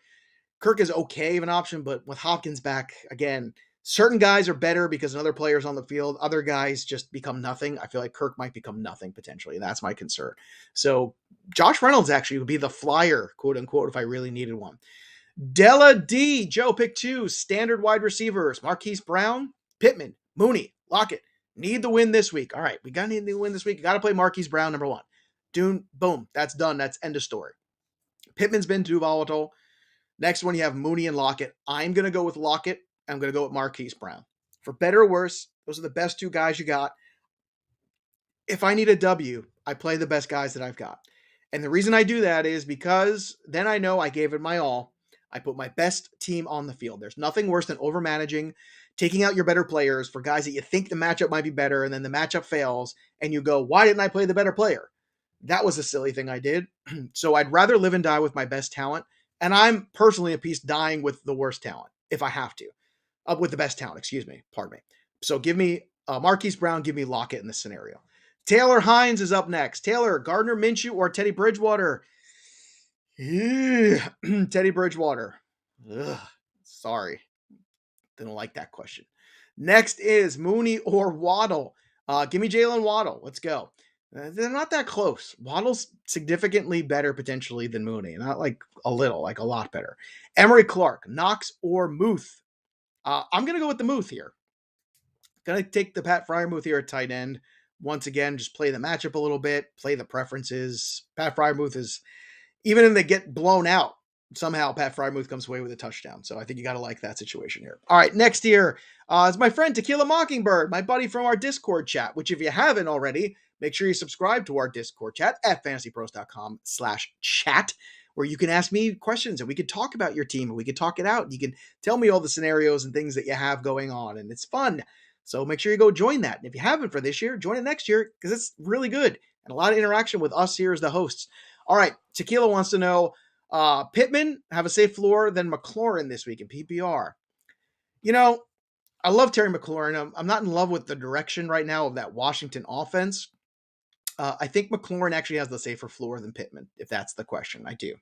Kirk is okay of an option, but with Hopkins back, again, certain guys are better because another player's on the field. Other guys just become nothing. I feel like Kirk might become nothing potentially, and that's my concern. So Josh Reynolds actually would be the flyer, quote unquote, if I really needed one. Della D, Joe, pick 2, standard wide receivers. Marquise Brown, Pittman, Mooney, Lockett. Need the win this week. All right, we got to need the win this week. You got to play Marquise Brown, number 1. Boom, that's done. That's end of story. Pittman's been too volatile. Next one, you have Mooney and Lockett. I'm going to go with Lockett. I'm going to go with Marquise Brown. For better or worse, those are the best 2 guys you got. If I need a W, I play the best guys that I've got. And the reason I do that is because then I know I gave it my all. I put my best team on the field. There's nothing worse than overmanaging, taking out your better players for guys that you think the matchup might be better, and then the matchup fails, and you go, why didn't I play the better player? That was a silly thing I did. So I'd rather live and die with my best talent, and I'm personally at peace dying with the worst talent, if I have to. With the best talent, pardon me. So give me Marquise Brown, give me Lockett in this scenario. Taylor Hines is up next. Taylor, Gardner Minshew or Teddy Bridgewater? Teddy Bridgewater. Ugh, sorry. Didn't like that question. Next is Mooney or Waddle. Give me Jalen Waddle. Let's go. They're not that close. Waddle's significantly better potentially than Mooney. Not like a little, like a lot better. Emory Clark, Knox or Muth? I'm going to go with the Muth here. Going to take the Pat Freiermuth here at tight end. Once again, just play the matchup a little bit, play the preferences. Pat Freiermuth is, even if they get blown out, somehow Pat Freiermuth comes away with a touchdown. So I think you got to like that situation here. All right, next here is my friend Tequila Mockingbird, my buddy from our Discord chat, which if you haven't already, make sure you subscribe to our Discord chat at fantasypros.com/chat, where you can ask me questions and we can talk about your team and we can talk it out. You can tell me all the scenarios and things that you have going on, and it's fun. So make sure you go join that. And if you haven't for this year, join it next year because it's really good and a lot of interaction with us here as the hosts. All right, Tequila wants to know, Pittman have a safe floor than McLaurin this week in PPR. You know, I love Terry McLaurin. I'm not in love with the direction right now of that Washington offense. I think McLaurin actually has the safer floor than Pittman, if that's the question. I do.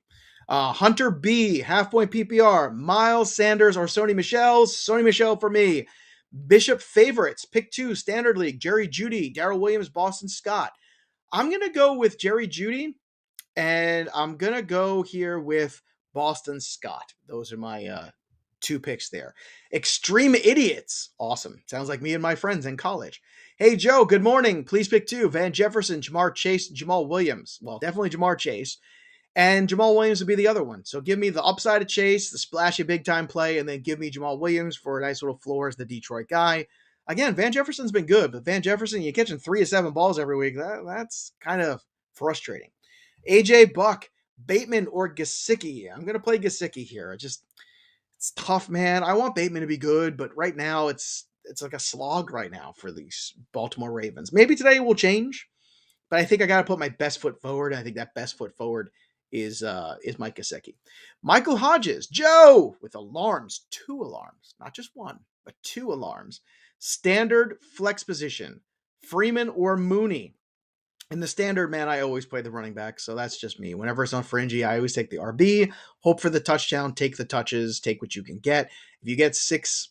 Hunter B, half-point PPR, Miles Sanders or Sony Michel? Sony Michel for me. Bishop favorites, pick 2, Standard League, Jerry Jeudy, Darrell Williams, Boston Scott. I'm going to go with Jerry Jeudy, and I'm going to go here with Boston Scott. Those are my 2 picks there. Extreme Idiots. Awesome. Sounds like me and my friends in college. Hey, Joe, good morning. Please pick 2. Van Jefferson, Jamar Chase, Jamal Williams. Well, definitely Jamar Chase. And Jamal Williams would be the other one. So give me the upside of Chase, the splashy big-time play, and then give me Jamal Williams for a nice little floor as the Detroit guy. Again, Van Jefferson's been good, but Van Jefferson, you're catching 3 of 7 balls every week. That's kind of frustrating. AJ Buck, Bateman, or Gesicki. I'm going to play Gesicki here. It's tough, man. I want Bateman to be good, but right now it's like a slog right now for these Baltimore Ravens. Maybe today will change, but I think I got to put my best foot forward. I think that best foot forward is Mike Gesicki. Michael Hodges, Joe, with alarms, 2 alarms, not just one, but 2 alarms. Standard flex position, Freeman or Mooney. In the standard, man, I always play the running back, so that's just me. Whenever it's on fringy, I always take the RB, hope for the touchdown, take the touches, take what you can get. If you get 6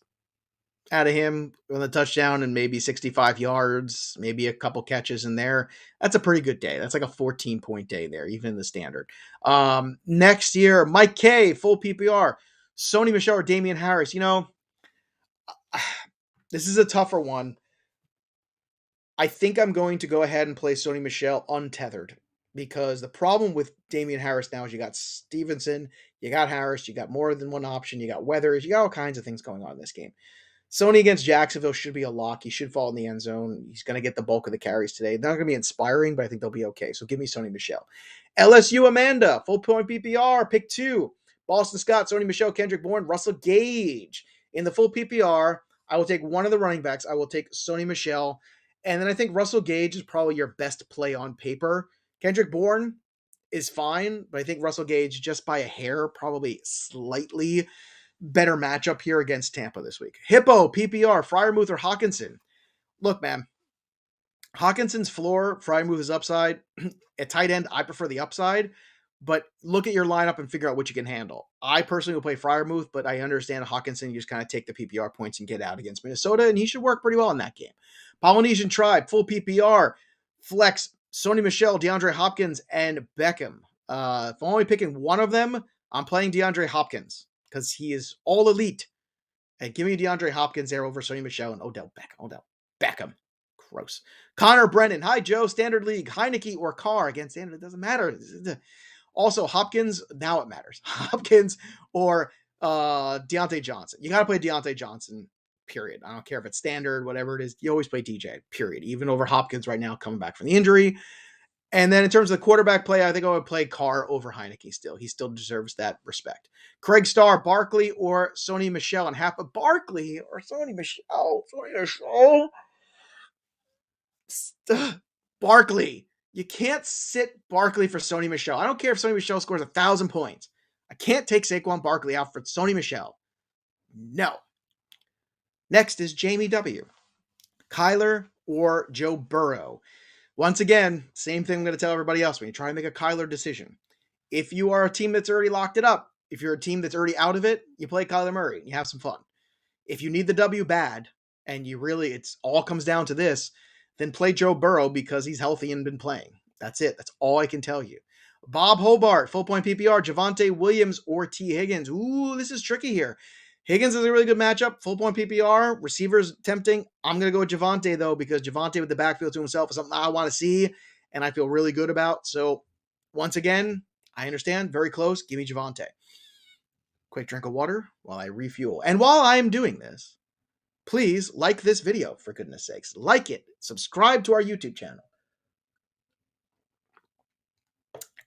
out of him on the touchdown and maybe 65 yards, maybe a couple catches in there, that's a pretty good day. That's like a 14-point day there, even in the standard. Next year, Mike K, full PPR, Sony Michel or Damian Harris. This is a tougher one. I think I'm going to go ahead and play Sony Michel untethered, because the problem with Damian Harris now is you got Stevenson, you got Harris, you got more than one option, you got Weathers, you got all kinds of things going on in this game. Sony against Jacksonville should be a lock. He should fall in the end zone. He's going to get the bulk of the carries today. They're not going to be inspiring, but I think they'll be okay. So give me Sony Michel. LSU Amanda, full point PPR, pick 2. Boston Scott, Sony Michel, Kendrick Bourne, Russell Gage. In the full PPR, I will take one of the running backs. I will take Sony Michel. And then I think Russell Gage is probably your best play on paper. Kendrick Bourne is fine, but I think Russell Gage, just by a hair, probably slightly better matchup here against Tampa this week. Hippo, PPR, Freiermuth or Hawkinson. Look, man, Hawkinson's floor, Freiermuth is upside. At tight end, I prefer the upside, but look at your lineup and figure out what you can handle. I personally will play Freiermuth, but I understand Hawkinson, you just kind of take the PPR points and get out against Minnesota, and he should work pretty well in that game. Polynesian Tribe, full PPR, flex, Sony Michel, DeAndre Hopkins, and Beckham. If I'm only picking one of them, I'm playing DeAndre Hopkins because he is all elite. And give me DeAndre Hopkins there over Sony Michel and Odell Beckham. Gross. Connor Brennan. Hi, Joe. Standard League. Heineke or Carr. Again, standard. It doesn't matter. Also, Hopkins. Now it matters. Hopkins or Deontay Johnson. You got to play Deontay Johnson, period. I don't care if it's standard, whatever it is. You always play DJ, period. Even over Hopkins right now, coming back from the injury. And then in terms of the quarterback play, I think I would play Carr over Heineke still. He still deserves that respect. Craig Starr, Barkley or Sony Michel, and half of Barkley or Sony Michel. Barkley. You can't sit Barkley for Sony Michel. I don't care if Sony Michel scores 1,000 points. I can't take Saquon Barkley out for Sony Michel. No. Next is Jamie W. Kyler or Joe Burrow. Once again, same thing I'm going to tell everybody else when you try and make a Kyler decision. If you are a team that's already locked it up, if you're a team that's already out of it, you play Kyler Murray and you have some fun. If you need the W bad and you really, it's all comes down to this, then play Joe Burrow because he's healthy and been playing. That's it. That's all I can tell you. Bob Hobart, full point PPR, Javonte Williams or T. Higgins. Ooh, this is tricky here. Higgins is a really good matchup. Full point PPR. Receivers tempting. I'm going to go with Javonte, though, because Javonte with the backfield to himself is something I want to see and I feel really good about. So, once again, I understand. Very close. Give me Javonte. Quick drink of water while I refuel. And while I am doing this, please like this video, for goodness sakes. Like it. Subscribe to our YouTube channel.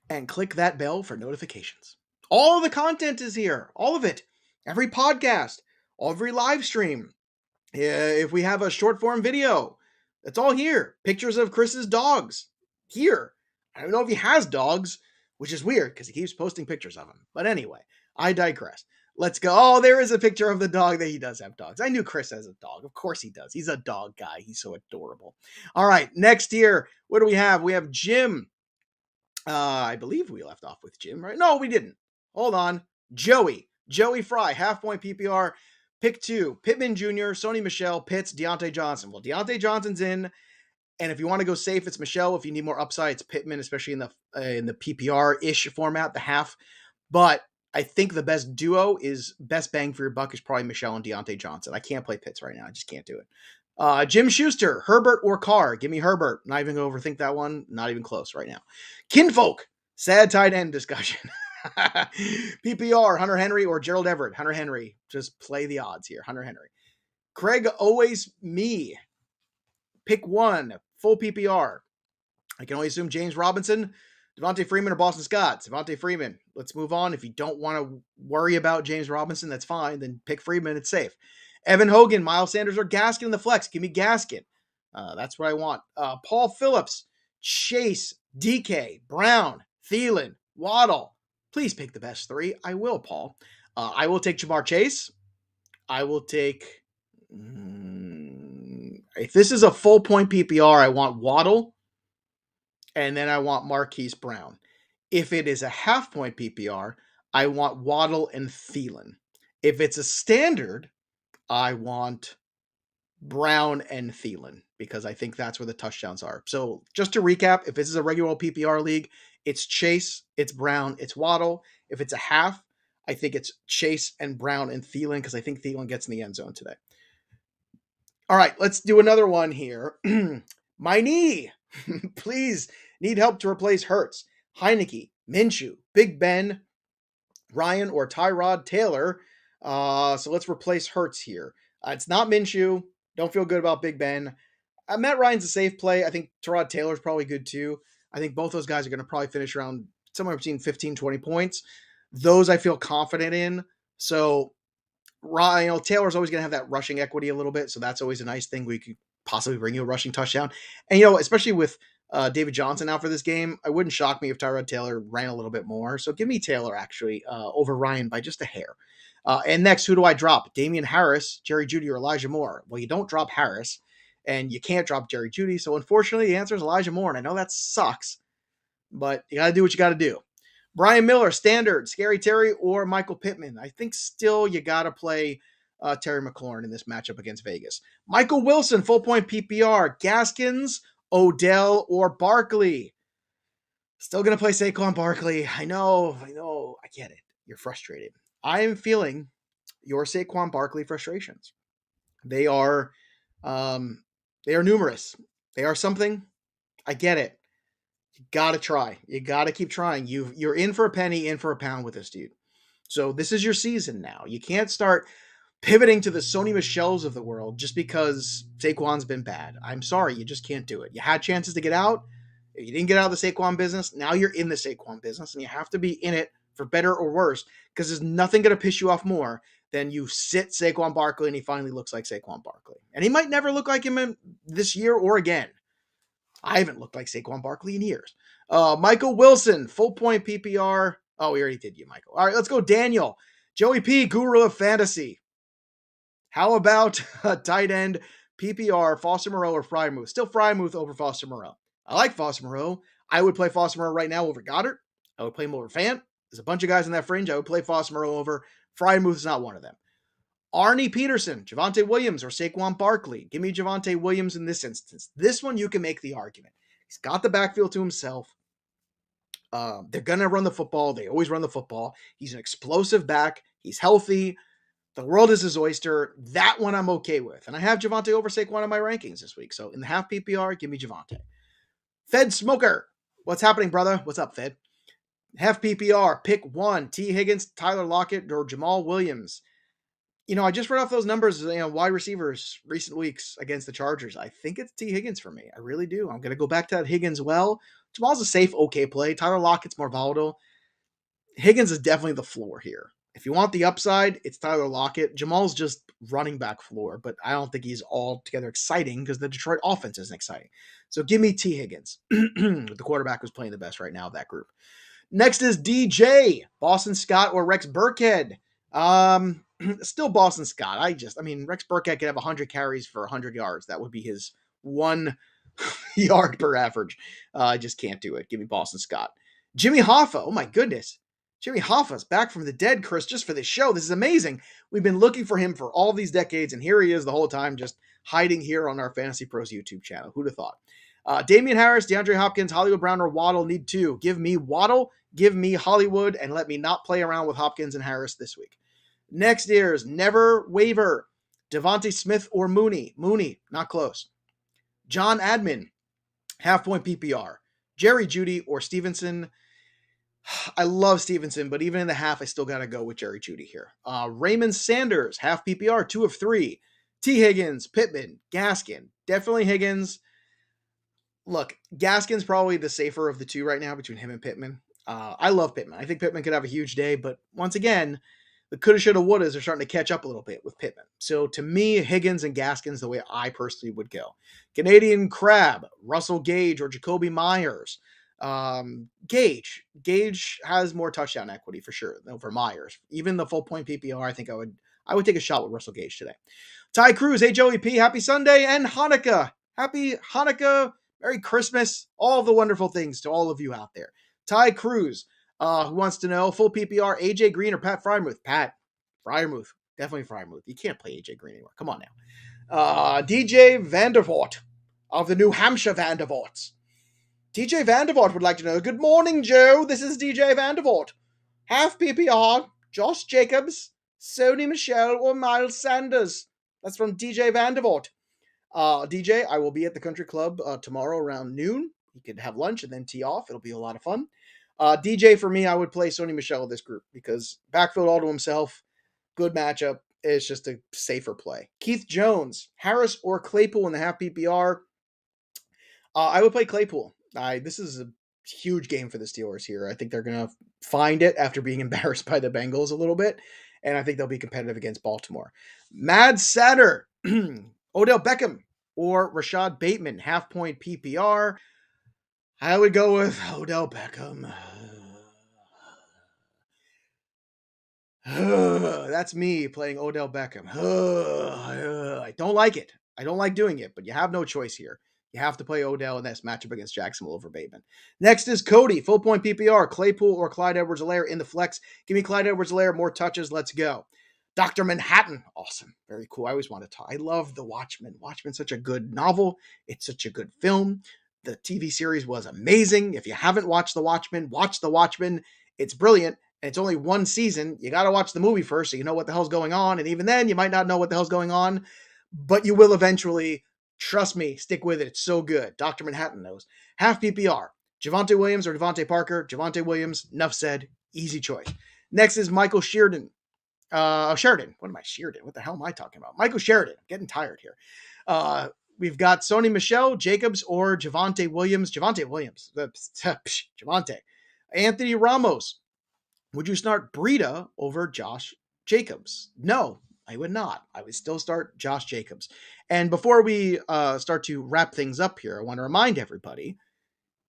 And click that bell for notifications. All of the content is here. All of it. Every podcast. Every live stream. If we have a short form video, it's all here. Pictures of Chris's dogs. Here. I don't know if he has dogs, which is weird because he keeps posting pictures of them. But anyway, I digress. Let's go. Oh, there is a picture of the dog that he does have dogs. I knew Chris has a dog. Of course he does. He's a dog guy. He's so adorable. All right, next year, what do we have? We have Jim. I believe we left off with Jim, right? No, we didn't. Hold on. Joey Fry, half point PPR. Pick 2, Pittman Jr., Sony Michel, Pitts, Deontay Johnson. Well, Deontay Johnson's in, and if you want to go safe, it's Michel. If you need more upside, it's Pittman, especially in the PPR-ish format, the half. But I think the best duo is best bang for your buck is probably Michel and Deontay Johnson. I can't play Pitts right now. I just can't do it. Jim Schuster, Herbert or Carr. Give me Herbert. Not even going to overthink that one. Not even close right now. Kinfolk, sad tight end discussion. PPR, Hunter Henry or Gerald Everett. Hunter Henry. Just play the odds here. Hunter Henry. Craig, always me. Pick 1, full PPR. I can only assume James Robinson. Devontae Freeman or Boston Scott? Devontae Freeman. Let's move on. If you don't want to worry about James Robinson, that's fine. Then pick Freeman. It's safe. Evan Hogan, Miles Sanders, or Gaskin in the flex. Give me Gaskin. That's what I want. Paul Phillips, Chase, DK, Brown, Thielen, Waddle. Please pick the best three. I will, Paul. I will take Jamar Chase. I will take... if this is a full point PPR, I want Waddle. And then I want Marquise Brown. If it is a half point PPR, I want Waddle and Thielen. If it's a standard, I want Brown and Thielen because I think that's where the touchdowns are. So just to recap, if this is a regular PPR league, it's Chase, it's Brown, it's Waddle. If it's a half, I think it's Chase and Brown and Thielen because I think Thielen gets in the end zone today. All right, let's do another one here. My knee. Please, need help to replace Hurts, Heineke, Minshew, Big Ben, Ryan, or Tyrod Taylor. So let's replace Hurts here. It's not Minshew. Don't feel good about Big Ben. Matt Ryan's a safe play. I think Tyrod Taylor's probably good too. I think both those guys are going to probably finish around somewhere between 15, 20 points. Those I feel confident in. So Ryan, Taylor's always going to have that rushing equity a little bit. So that's always a nice thing. We could possibly bring you a rushing touchdown. And, especially with David Johnson out for this game, it wouldn't shock me if Tyrod Taylor ran a little bit more. So give me Taylor, actually, over Ryan by just a hair. And next, who do I drop? Damian Harris, Jerry Jeudy, or Elijah Moore? Well, you don't drop Harris, and you can't drop Jerry Jeudy. So unfortunately, the answer is Elijah Moore. And I know that sucks, but you got to do what you got to do. Brian Miller, standard, Scary Terry, or Michael Pittman? I think still you got to play Terry McLaurin in this matchup against Vegas. Michael Wilson, full point PPR. Gaskins, Odell, or Barkley? Still going to play Saquon Barkley. I know. I get it. You're frustrated. I am feeling your Saquon Barkley frustrations. They are numerous. They are something. I get it. You got to try. You got to keep trying. You're in for a penny, in for a pound with this dude. So this is your season now. You can't start pivoting to the Sony Michels of the world just because Saquon's been bad. I'm sorry. You just can't do it. You had chances to get out. If you didn't get out of the Saquon business, now you're in the Saquon business, and you have to be in it for better or worse, because there's nothing going to piss you off more than you sit Saquon Barkley and he finally looks like Saquon Barkley. And he might never look like him this year or again. I haven't looked like Saquon Barkley in years. Michael Wilson, full point PPR. Oh, we already did you, Michael. All right, let's go, Daniel. Joey P, guru of fantasy. How about tight end PPR, Foster Moreau or Frymuth? Still Frymuth over Foster Moreau. I like Foster Moreau. I would play Foster Moreau right now over Goddard. I would play him over Fant. There's a bunch of guys in that fringe. I would play Foster Moreau over. Frymuth is not one of them. Arnie Peterson, Javonte Williams, or Saquon Barkley. Give me Javonte Williams in this instance. This one you can make the argument. He's got the backfield to himself. They're going to run the football. They always run the football. He's an explosive back. He's healthy. The world is his oyster. That one I'm okay with. And I have Javonte over Saquon in my rankings this week. So in the half PPR, give me Javonte. Fed Smoker. What's happening, brother? What's up, Fed? Half PPR, pick one. T. Higgins, Tyler Lockett, or Jamal Williams. I just read off those numbers, wide receivers recent weeks against the Chargers. I think it's T. Higgins for me. I really do. I'm going to go back to that Higgins well. Jamal's a safe, okay play. Tyler Lockett's more volatile. Higgins is definitely the floor here. If you want the upside, it's Tyler Lockett. Jamal's just running back floor, but I don't think he's altogether exciting because the Detroit offense isn't exciting. So give me T. Higgins. The quarterback who's playing the best right now of that group. Next is DJ, Boston Scott or Rex Burkhead. Still Boston Scott. Rex Burkhead could have 100 carries for 100 yards. That would be his 1 yard per average. I just can't do it. Give me Boston Scott. Jimmy Hoffa. Oh my goodness. Jimmy Hoffa's back from the dead, Chris, just for this show. This is amazing. We've been looking for him for all these decades, and here he is the whole time just hiding here on our Fantasy Pros YouTube channel. Who'd have thought? Damian Harris, DeAndre Hopkins, Hollywood Brown, or Waddle. Need two. Give me Waddle, give me Hollywood, and let me not play around with Hopkins and Harris this week. Next year's Never Waver, Devontae Smith or Mooney. Mooney, not close. John Admin, half point PPR. Jerry Jeudy or Stevenson. I love Stevenson, but even in the half, I still got to go with Jerry Jeudy here. Raymond Sanders, half PPR, 2 of 3. T. Higgins, Pittman, Gaskin. Definitely Higgins. Look, Gaskin's probably the safer of the two right now between him and Pittman. I love Pittman. I think Pittman could have a huge day, but once again, the coulda, shoulda, wouldas are starting to catch up a little bit with Pittman. So to me, Higgins and Gaskin's the way I personally would go. Canadian Crab, Russell Gage, or Jacoby Myers. Gage has more touchdown equity for sure over Myers. Even the full point PPR, I think I would take a shot with Russell Gage today. Ty Cruz, hey Joey P, happy Sunday and Hanukkah. Happy Hanukkah, Merry Christmas, all the wonderful things to all of you out there. Ty Cruz, who wants to know, full PPR, AJ Green or Pat Fryermuth? Pat Fryermuth, definitely Fryermuth. You can't play AJ Green anymore. Come on now. DJ Vandervoort of the New Hampshire Vandervoorts. DJ Vandervoort would like to know, good morning, Joe. This is DJ Vandervoort. Half PPR, Josh Jacobs, Sony Michel, or Miles Sanders. That's from DJ Vandervoort. DJ, I will be at the country club tomorrow around noon. You could have lunch and then tee off. It'll be a lot of fun. DJ, for me, I would play Sony Michel with this group because backfield all to himself, good matchup. It's just a safer play. Keith Jones, Harris or Claypool in the half PPR. I would play Claypool. This is a huge game for the Steelers here. I think they're going to find it after being embarrassed by the Bengals a little bit, and I think they'll be competitive against Baltimore. Mad Satter, Odell Beckham or Rashad Bateman, half point PPR. I would go with Odell Beckham. That's me playing Odell Beckham. I don't like it. I don't like doing it, but you have no choice here. You have to play Odell in this matchup against Jacksonville over Bateman. Next is Cody, full point PPR, Claypool or Clyde Edwards-Helaire in the flex. Give me Clyde Edwards-Helaire, more touches. Let's go. Dr. Manhattan, awesome. Very cool. I always want to talk. I love The Watchmen. Watchmen's such a good novel. It's such a good film. The TV series was amazing. If you haven't watched The Watchmen, watch The Watchmen. It's brilliant. And it's only one season. You got to watch the movie first so you know what the hell's going on. And even then, you might not know what the hell's going on, but you will eventually. Trust me, stick with it. It's so good. Dr. Manhattan knows. Half PPR. Javonte Williams or Devontae Parker. Javonte Williams, enough said. Easy choice. Next is Michael Sheridan. Sheridan. What am I? Sheridan. What the hell am I talking about? Michael Sheridan. I'm getting tired here. We've got Sony Michel, Jacobs, or Javonte Williams. Javonte Williams. Javonte. Anthony Ramos. Would you start Breida over Josh Jacobs? No, I would not. I would still start Josh Jacobs. And before we start to wrap things up here, I want to remind everybody,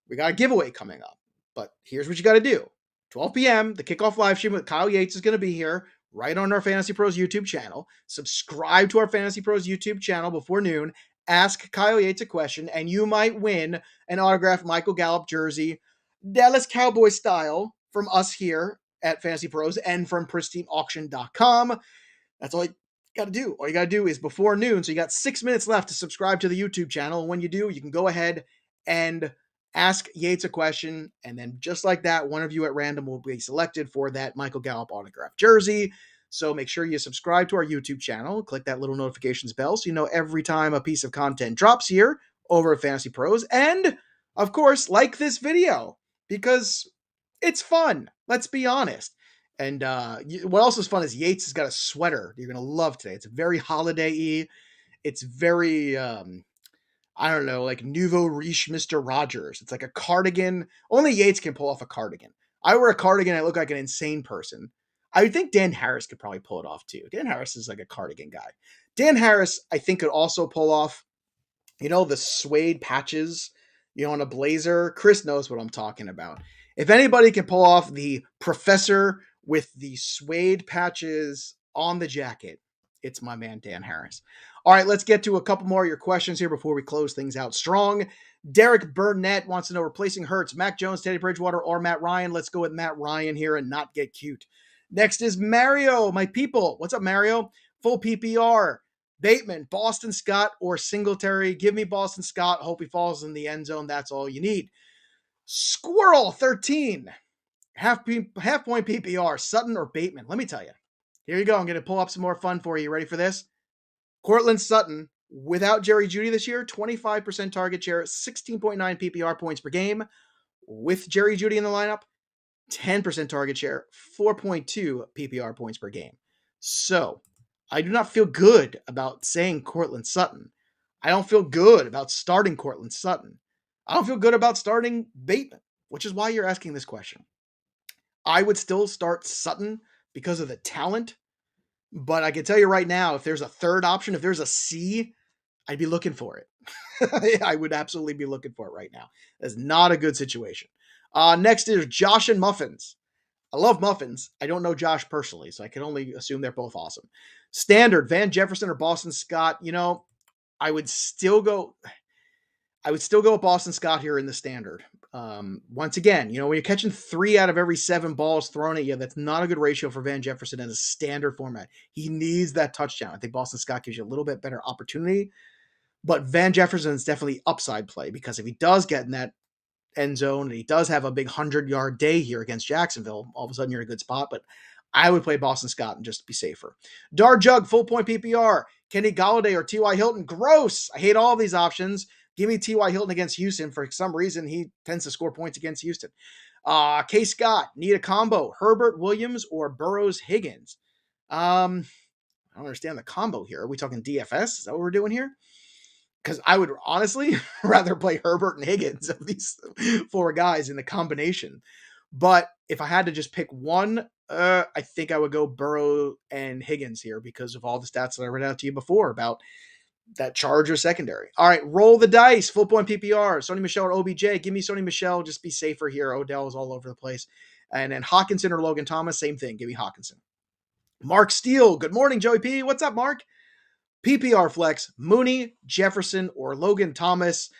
we got a giveaway coming up. But here's what you got to do. 12 p.m., the kickoff live stream with Kyle Yates is going to be here right on our Fantasy Pros YouTube channel. Subscribe to our Fantasy Pros YouTube channel before noon. Ask Kyle Yates a question, and you might win an autographed Michael Gallup jersey, Dallas Cowboy style, from us here at Fantasy Pros and from pristineauction.com. That's all you got to do. All you got to do is before noon. So you got 6 minutes left to subscribe to the YouTube channel. And when you do, you can go ahead and ask Yates a question. And then just like that, one of you at random will be selected for that Michael Gallup autograph jersey. So make sure you subscribe to our YouTube channel. Click that little notifications bell so you know every time a piece of content drops here over at Fantasy Pros. And of course, like this video because it's fun. Let's be honest. And what else is fun is Yates has got a sweater you're going to love today. It's very holiday-y. It's very, I don't know, like nouveau riche Mr. Rogers. It's like a cardigan. Only Yates can pull off a cardigan. I wear a cardigan, I look like an insane person. I would think Dan Harris could probably pull it off too. Dan Harris is like a cardigan guy. Dan Harris, I think, could also pull off, the suede patches, on a blazer. Chris knows what I'm talking about. If anybody can pull off the professor with the suede patches on the jacket, it's my man, Dan Harris. All right, let's get to a couple more of your questions here before we close things out strong. Derek Burnett wants to know, replacing Hurts, Mac Jones, Teddy Bridgewater, or Matt Ryan? Let's go with Matt Ryan here and not get cute. Next is Mario, my people. What's up, Mario? Full PPR. Bateman, Boston Scott, or Singletary? Give me Boston Scott. Hope he falls in the end zone. That's all you need. Squirrel 13. Half point PPR. Sutton or Bateman? Let me tell you. Here you go. I'm going to pull up some more fun for you. You ready for this? Cortland Sutton, without Jerry Jeudy this year, 25% target share, 16.9 PPR points per game. With Jerry Jeudy in the lineup, 10% target share, 4.2 PPR points per game. So, I do not feel good about saying Cortland Sutton. I don't feel good about starting Cortland Sutton. I don't feel good about starting Bateman, which is why you're asking this question. I would still start Sutton because of the talent, but I can tell you right now, if there's a third option, if there's a C, I'd be looking for it. I would absolutely be looking for it right now. That's not a good situation. Next is Josh and Muffins. I love Muffins. I don't know Josh personally, so I can only assume they're both awesome. Standard, Van Jefferson or Boston Scott. I would still go. I would still go with Boston Scott here in the standard. Once again, when you're catching 3 out of every 7 balls thrown at you, that's not a good ratio for Van Jefferson in a standard format. He needs that touchdown. I think Boston Scott gives you a little bit better opportunity, but Van Jefferson is definitely upside play because if he does get in that end zone and he does have a big 100-yard day here against Jacksonville, all of a sudden you're in a good spot, but I would play Boston Scott and just be safer. Dar Jug, full point PPR. Kenny Galladay or T.Y. Hilton. Gross. I hate all these options. Give me T.Y. Hilton against Houston. For some reason, he tends to score points against Houston. K. Scott, need a combo. Herbert Williams or Burrows Higgins. I don't understand the combo here. Are we talking DFS? Is that what we're doing here? Because I would honestly rather play Herbert and Higgins of these 4 guys in the combination. But if I had to just pick one, I think I would go Burrow and Higgins here because of all the stats that I read out to you before about that Charger secondary. All right, roll the dice. Full point PPR. Sony Michel or OBJ. Give me Sony Michel. Just be safer here. Odell is all over the place. And then Hawkinson or Logan Thomas. Same thing. Give me Hawkinson. Mark Steele. Good morning, Joey P. What's up, Mark? PPR flex, Mooney, Jefferson, or Logan Thomas.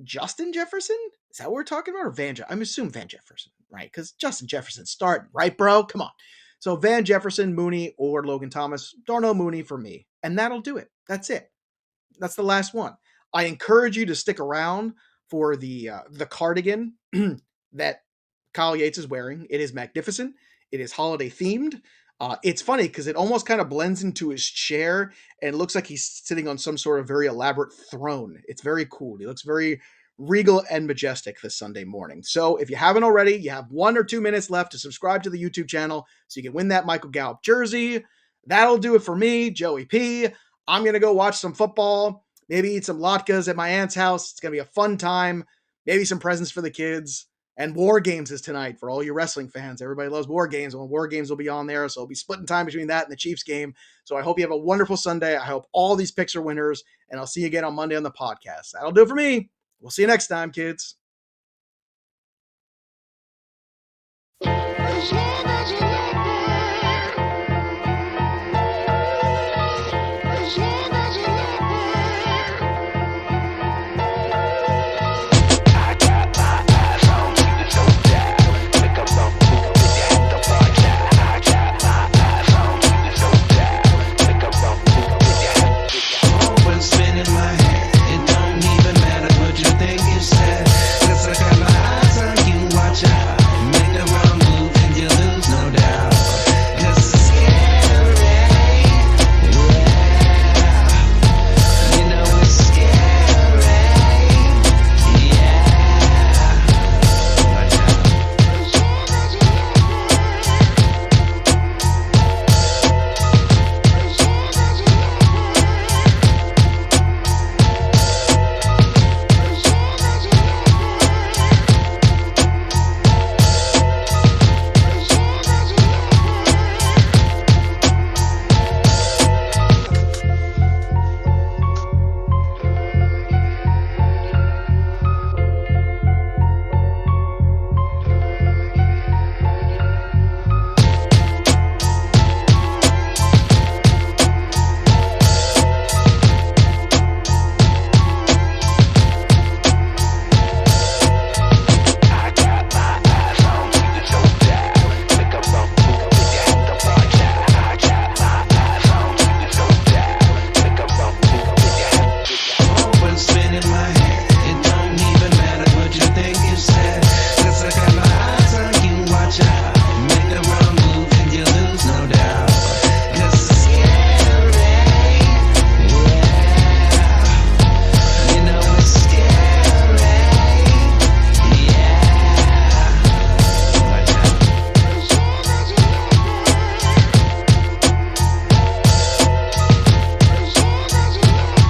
Justin Jefferson? Is that what we're talking about? Or Van Jefferson? I'm assuming Van Jefferson, right? Because Justin Jefferson's starting, right, bro? Come on. So Van Jefferson, Mooney, or Logan Thomas. Darnell Mooney for me. And that'll do it. That's it. That's the last one. I encourage you to stick around for the cardigan that Kyle Yates is wearing. It is magnificent. It is holiday themed. It's funny because it almost kind of blends into his chair and looks like he's sitting on some sort of very elaborate throne. It's very cool. He looks very regal and majestic this Sunday morning. So if you haven't already, you have 1 or 2 minutes left to subscribe to the YouTube channel so you can win that Michael Gallup jersey. That'll do it for me, Joey P. I'm going to go watch some football, maybe eat some latkes at my aunt's house. It's going to be a fun time. Maybe some presents for the kids. And War Games is tonight for all you wrestling fans. Everybody loves War Games. Well, War Games will be on there, so I'll be splitting time between that and the Chiefs game. So I hope you have a wonderful Sunday. I hope all these picks are winners, and I'll see you again on Monday on the podcast. That'll do it for me. We'll see you next time, kids.